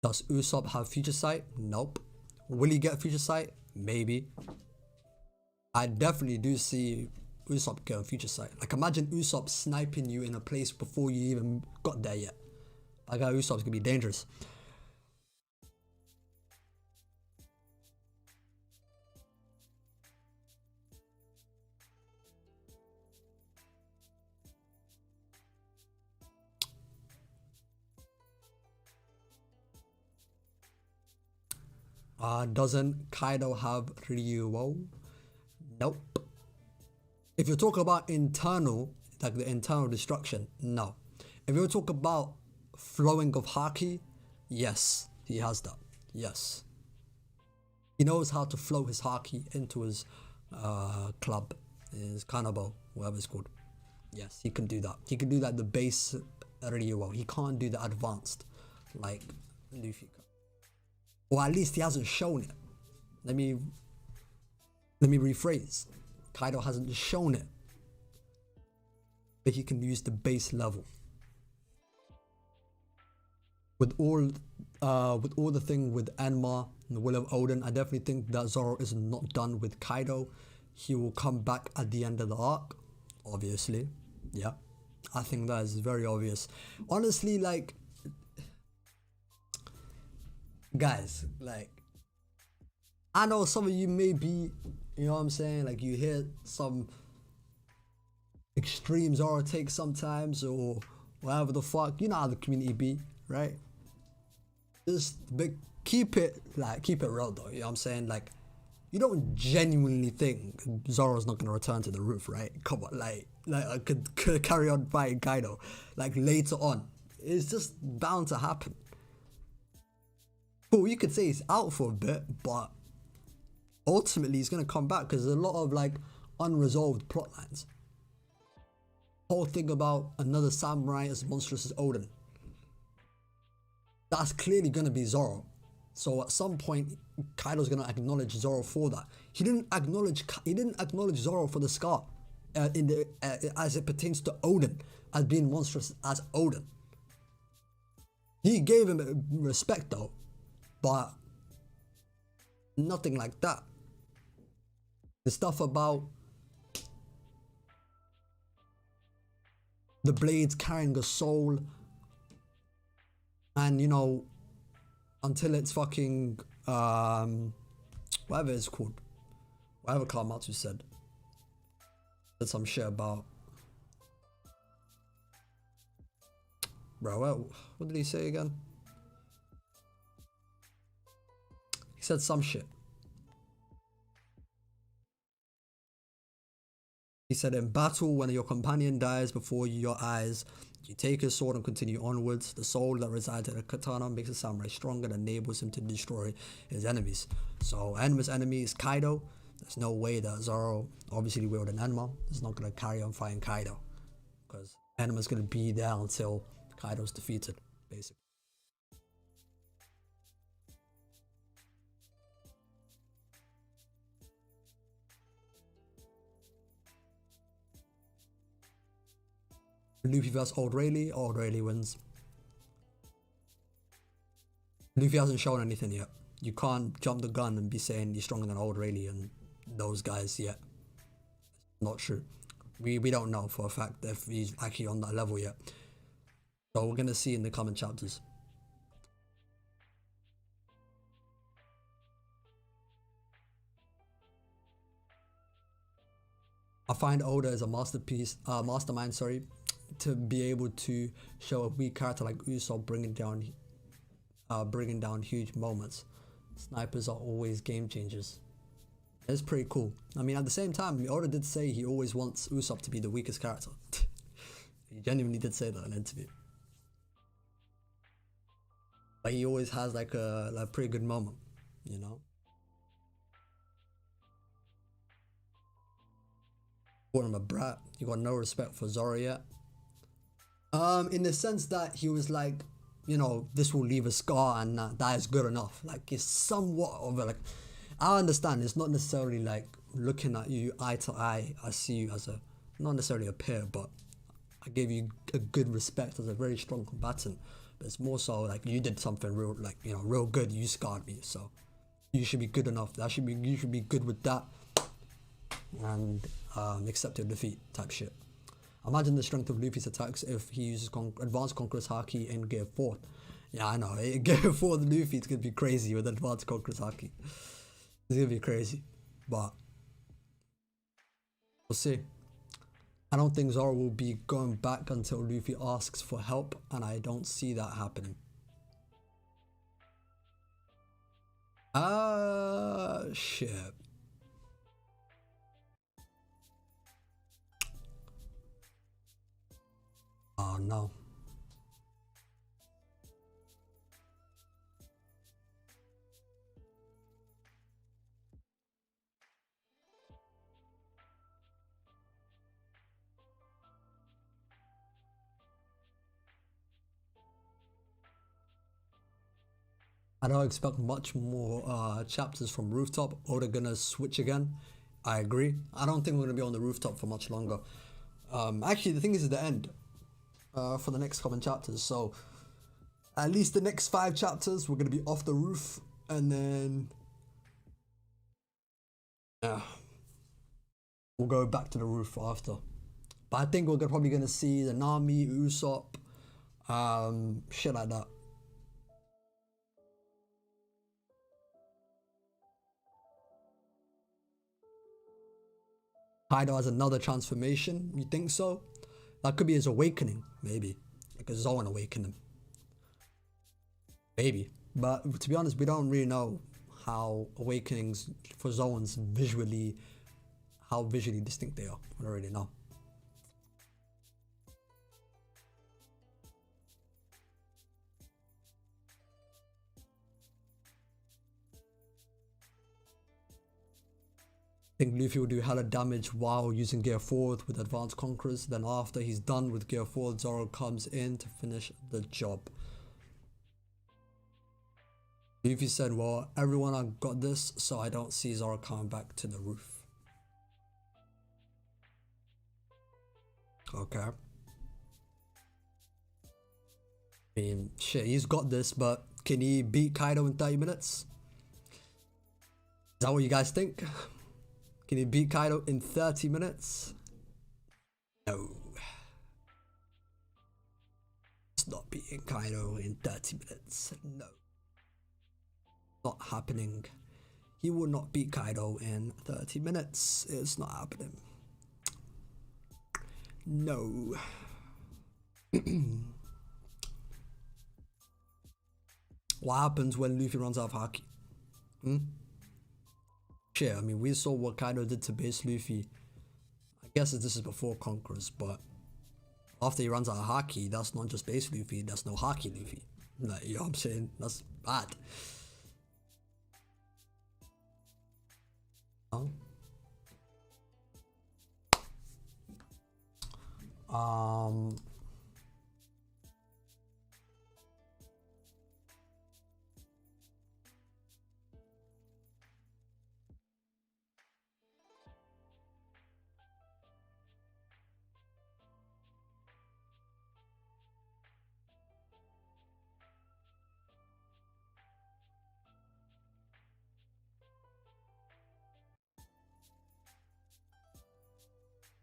Does Usopp have future sight? Nope. Will he get future sight? Maybe. I definitely do see Usopp get future sight. Like imagine Usopp sniping you in a place before you even got there yet. That guy Usopp's gonna be dangerous. Doesn't Kaido have Ryuo? Nope. If you talk about internal, like the internal destruction, no. If you talk about flowing of haki, yes, he has that. Yes. He knows how to flow his haki into his club, his kanabo, whatever it's called. Yes, he can do that. He can do that the base really well. He can't do the advanced like Luffy can. Or at least he hasn't shown it. Let me rephrase. Kaido hasn't shown it. But he can use the base level. With all the thing with Enma and the Will of Odin, I definitely think that Zoro is not done with Kaido. He will come back at the end of the arc, obviously. Yeah, I think that is very obvious. Honestly, like, guys, like, I know some of you may be, you know what I'm saying, like you hear some extreme Zoro takes sometimes or whatever the fuck, you know how the community be, right? Just keep it real though, you know what I'm saying? Like, you don't genuinely think Zoro's not gonna return to the roof, right? Come on, like I could carry on fighting Kaido, like later on. It's just bound to happen. Cool, you could say he's out for a bit, but ultimately he's gonna come back because there's a lot of like unresolved plot lines. Whole thing about another samurai as monstrous as Odin. That's clearly gonna be Zoro. So at some point, Kaido's gonna acknowledge Zoro for that. He didn't acknowledge Zoro for the scar, as it pertains to Odin, as being monstrous as Odin. He gave him respect though, but nothing like that. The stuff about the blades carrying a soul, and you know, until it's fucking whatever it's called, whatever Kawamatsu said some shit about, bro, what did he say again? He said some shit. He said, in battle, when your companion dies before your eyes, you take his sword and continue onwards. The soul that resides in a katana makes a samurai stronger and enables him to destroy his enemies. So Enma's enemy is Kaido. There's no way that Zoro, obviously wielding Enma, is not going to carry on fighting Kaido, because Enma's going to be there until Kaido's defeated, basically. Luffy vs Old Rayleigh wins. Luffy hasn't shown anything yet. You can't jump the gun and be saying he's stronger than Old Rayleigh and those guys yet. Not true. We don't know for a fact if he's actually on that level yet. So we're gonna see in the coming chapters. I find Oda is a mastermind, to be able to show a weak character like Usopp bringing down huge moments. Snipers are always game changers. It's pretty cool. I mean, at the same time, Oda did say he always wants Usopp to be the weakest character. He genuinely did say that in an interview. But he always has like a pretty good moment, you know? Called him a brat. He got no respect for Zoro yet. In the sense that he was like, you know, this will leave a scar and that is good enough. Like, it's somewhat of a, like, I understand it's not necessarily like looking at you eye to eye. I see you as not necessarily a peer, but I gave you a good respect as a very strong combatant. But it's more so like you did something real, like, you know, real good. You scarred me, so you should be good enough. You should be good with that and accept your defeat type shit. Imagine the strength of Luffy's attacks if he uses Advanced Conqueror's Haki in Gear 4. Yeah, I know. Gear 4 Luffy is going to be crazy with Advanced Conqueror's Haki. It's going to be crazy. But we'll see. I don't think Zoro will be going back until Luffy asks for help, and I don't see that happening. Shit. Oh no. I don't expect much more chapters from Rooftop, or they're gonna switch again. I agree. I don't think we're gonna be on the rooftop for much longer. Actually, the thing is, at the end for the next coming chapters. So at least the next 5 chapters, we're gonna be off the roof, and then yeah, we'll go back to the roof after. But I think we're probably gonna see the Nami, Usopp, shit like that. Kaido has another transformation. You think so? That could be his awakening, maybe. Like a Zoan awaken him. Maybe. But to be honest, we don't really know how awakenings for Zoans visually, how visually distinct they are. I don't really know. I think Luffy will do hella damage while using Gear Forward with Advanced Conquerors. Then after he's done with Gear Forward, Zoro comes in to finish the job. Luffy said, well, everyone, I got this, so I don't see Zoro coming back to the roof. Okay. I mean, shit, he's got this, but can he beat Kaido in 30 minutes? Is that what you guys think? Can he beat Kaido in 30 minutes? No. It's not beating Kaido in 30 minutes. No. Not happening. He will not beat Kaido in 30 minutes. It's not happening. No. What happens when Luffy runs out of haki? Shit, I mean, we saw what Kaido did to base Luffy. I guess this is before Conquerors, but after he runs out of haki, that's not just base Luffy, that's no haki Luffy. Like, you know what I'm saying? That's bad. Oh.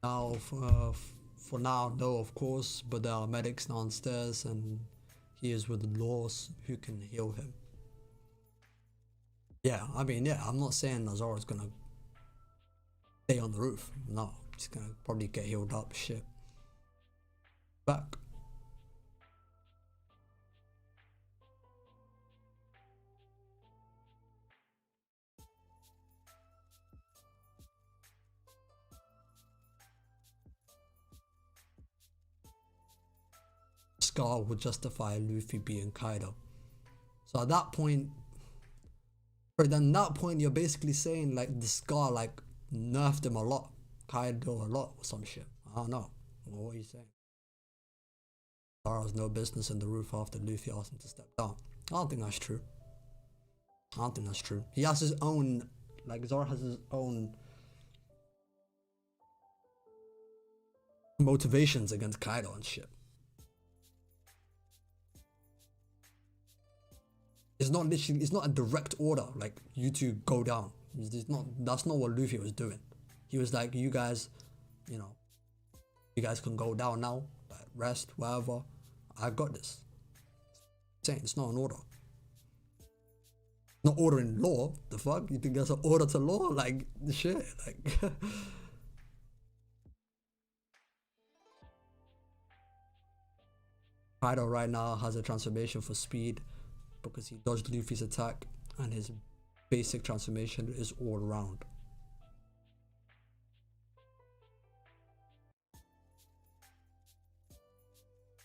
Now, for now, no, of course, but there are medics downstairs, and he is with Laws who can heal him. Yeah, I mean, yeah, I'm not saying Zoro's gonna stay on the roof. No, he's gonna probably get healed up. Shit. Back. Scar would justify Luffy being Kaido. So at that point, or then that point, you're basically saying like the Scar like nerfed him a lot, Kaido a lot, or some shit. I don't know. What are you saying? Zoro has no business in the roof after Luffy asked him to step down. I don't think that's true. I don't think that's true. He has his own, like Zoro has his own motivations against Kaido and shit. It's not literally, it's not a direct order like you two go down. It's not, that's not what Luffy was doing. He was like, you guys, you know, you guys can go down now, like rest, whatever. I got this. Saying it's not an order. Not order in law. The fuck? You think that's an order to law? Like shit. Like Kaido right now has a transformation for speed because he dodged Luffy's attack and his basic transformation is all around.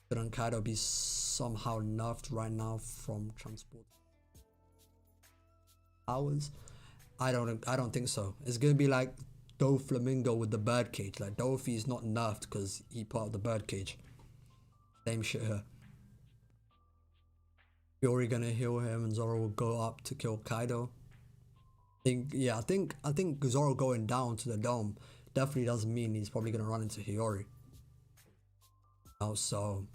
Shouldn't Kaido be somehow nerfed right now from transport powers? I don't think so. It's gonna be like Doflamingo with the birdcage. Like Dofi is not nerfed because he part of the birdcage. Same shit here. Yori gonna heal him and Zoro will go up to kill Kaido. I think Zoro going down to the dome definitely doesn't mean he's probably gonna run into Hiyori. Also,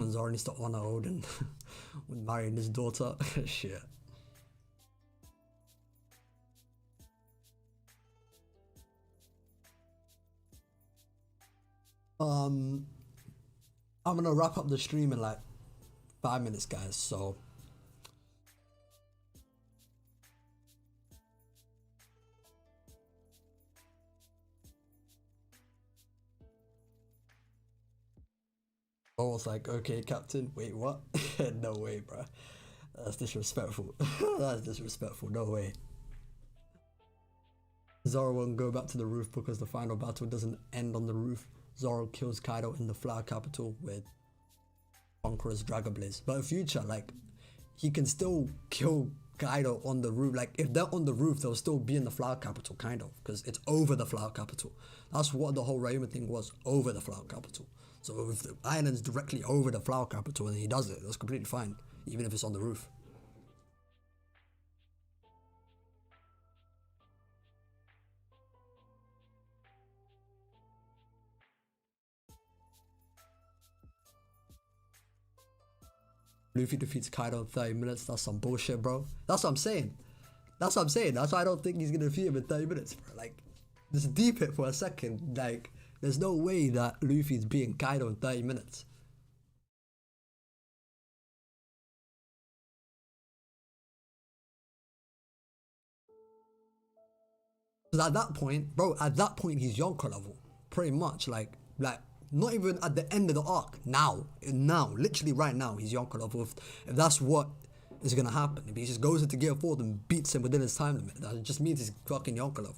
Zoro needs to honor Odin with marrying his daughter. Shit. I'm gonna wrap up the stream in like 5 minutes, guys. So I was like, okay, Captain. Wait, what? No way, bro. That's disrespectful. That's disrespectful. No way. Zoro won't go back to the roof because the final battle doesn't end on the roof. Zoro kills Kaido in the flower capital with Conqueror's Dragon Blaze. But in future, like, he can still kill Kaido on the roof. Like, if they're on the roof, they'll still be in the flower capital, kind of, because it's over the flower capital. That's what the whole Ryuma thing was, over the flower capital. So if the island's directly over the flower capital and he does it, that's completely fine, even if it's on the roof. Luffy defeats Kaido in 30 minutes. That's some bullshit, bro. That's what I'm saying. That's what I'm saying. That's why I don't think he's gonna defeat him in 30 minutes, bro. Like, just deep it for a second. Like, there's no way that Luffy's beating Kaido in 30 minutes. Because at that point, bro, he's Yonko level. Pretty much. Like, not even at the end of the arc. Now, literally right now, he's Yonko level. If that's what is gonna happen. If he just goes into Gear 4 and beats him within his time limit, that just means he's fucking Yonko level.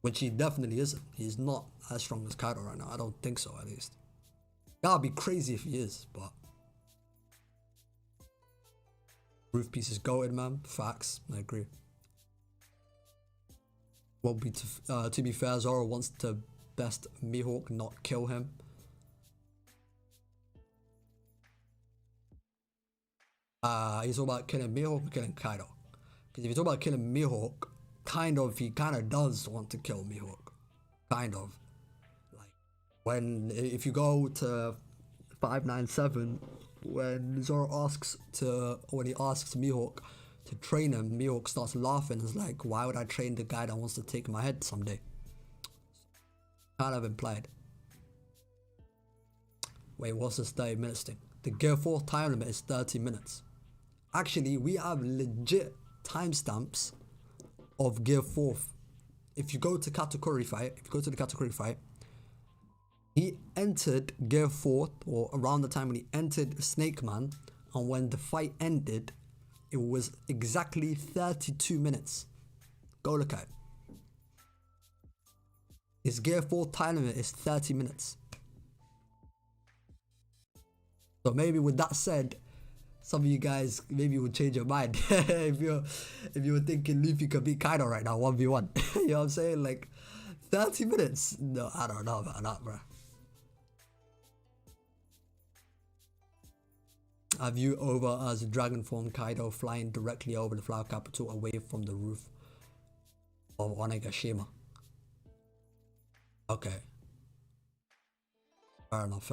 Which he definitely isn't. He's not as strong as Kaido right now. I don't think so, at least. That'd be crazy if he is, but... Roof piece is goated, man. Facts. I agree. Won't be to be fair, Zoro wants to best Mihawk, not kill him. He's all about killing Mihawk or killing Kaido. Because if you talk about killing Mihawk, he kind of does want to kill Mihawk. Kind of. Like, if you go to 597, when he asks Mihawk to train him, Mihawk starts laughing. It's like, why would I train the guy that wants to take my head someday? Kind of implied. Wait, what's this 30 minutes thing? The Gear 4 time limit is 30 minutes. Actually, we have legit timestamps of Gear 4. If you go to the Katakuri fight, he entered Gear 4, or around the time when he entered Snake Man, and when the fight ended, it was exactly 32 minutes. Go look at it. His Gear 4 time limit is 30 minutes. So maybe with that said, some of you guys maybe would change your mind if you were thinking Luffy could beat Kaido right now 1v1. You know what I'm saying? Like 30 minutes? No, I don't know about that, bro. I view over as a dragon form Kaido flying directly over the flower capital away from the roof of Onigashima. Okay. Fair enough.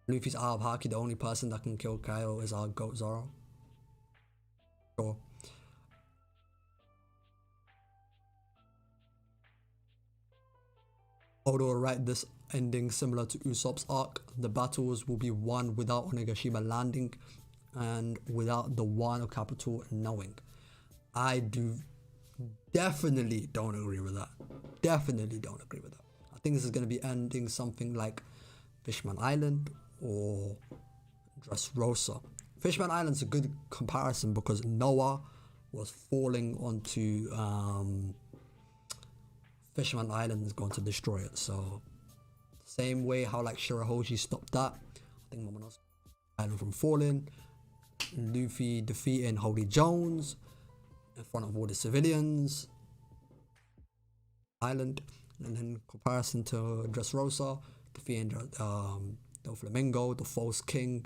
Luffy's out of Haki, the only person that can kill Kaido is our goat Zoro. Sure. Oda will write this ending similar to Usopp's arc. The battles will be won without Onigashima landing and without the Wano capital knowing. I definitely don't agree with that. I think this is going to be ending something like Fishman Island or Dressrosa. Fishman Island's a good comparison because Noah was falling onto Fishman Island is going to destroy it. So same way how like Shirahoshi stopped that, I think Momonosuke Island from falling. Luffy defeating Holy Jones in front of all the civilians island, and then comparison to Dressrosa defeating the Flamingo, the false king,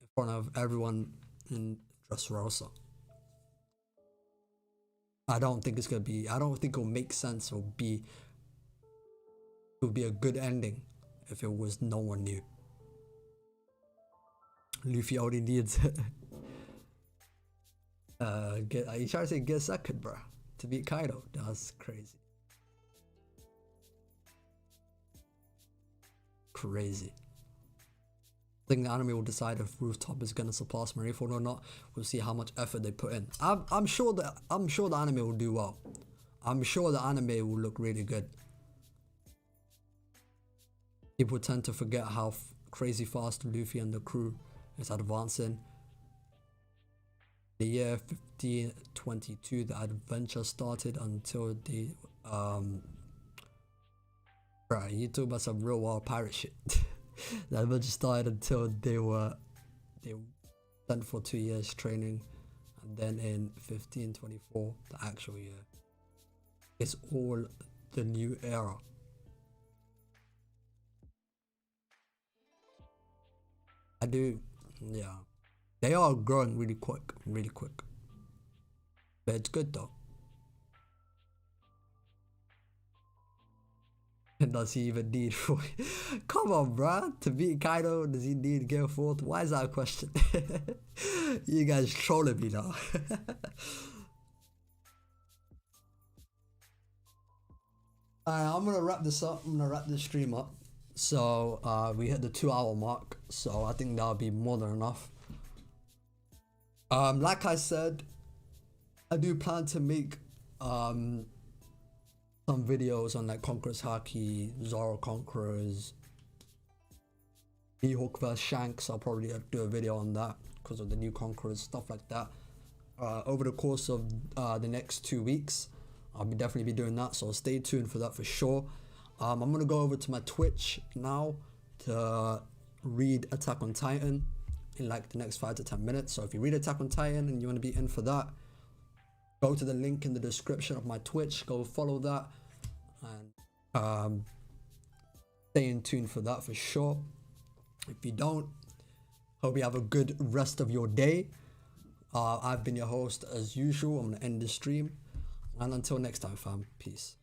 in front of everyone in Dressrosa. I don't think it'll make sense or it would be a good ending if it was no one new. Luffy only needs you trying to say get second, bro, to beat Kaido? That's crazy. Crazy. I think the anime will decide if Rooftop is gonna surpass Marineford or not. We'll see how much effort they put in. I'm sure the anime will do well. I'm sure the anime will look really good. People tend to forget how crazy fast Luffy and the crew is advancing. The year 1522, the adventure started until the Right, you talk about some real wild pirate shit. The adventure started until they sent for 2 years training, and then in 1524, the actual year, it's all the new era. Yeah. They are growing really quick. But it's good though. Does he even need come on, bruh, to beat Kaido? Does he need to get fourth? Why is that a question? You guys trolling me now. Alright, I'm gonna wrap this up. I'm gonna wrap this stream up. So we hit the 2-hour mark, so I think that'll be more than enough. Like I said, I do plan to make some videos on like Conqueror's Haki, Zoro Conquerors, Mihawk vs Shanks. I'll probably do a video on that because of the new Conquerors, stuff like that. Over the course of the next 2 weeks, I'll definitely be doing that, so stay tuned for that for sure. I'm gonna go over to my Twitch now to read Attack on Titan in like the next 5 to 10 minutes. So if you read Attack on Titan and you want to be in for that, go to the link in the description of my Twitch, go follow that, and stay in tune for that for sure. If you don't, hope you have a good rest of your day. I've been your host as usual. I'm gonna end the stream, and until next time, fam, peace.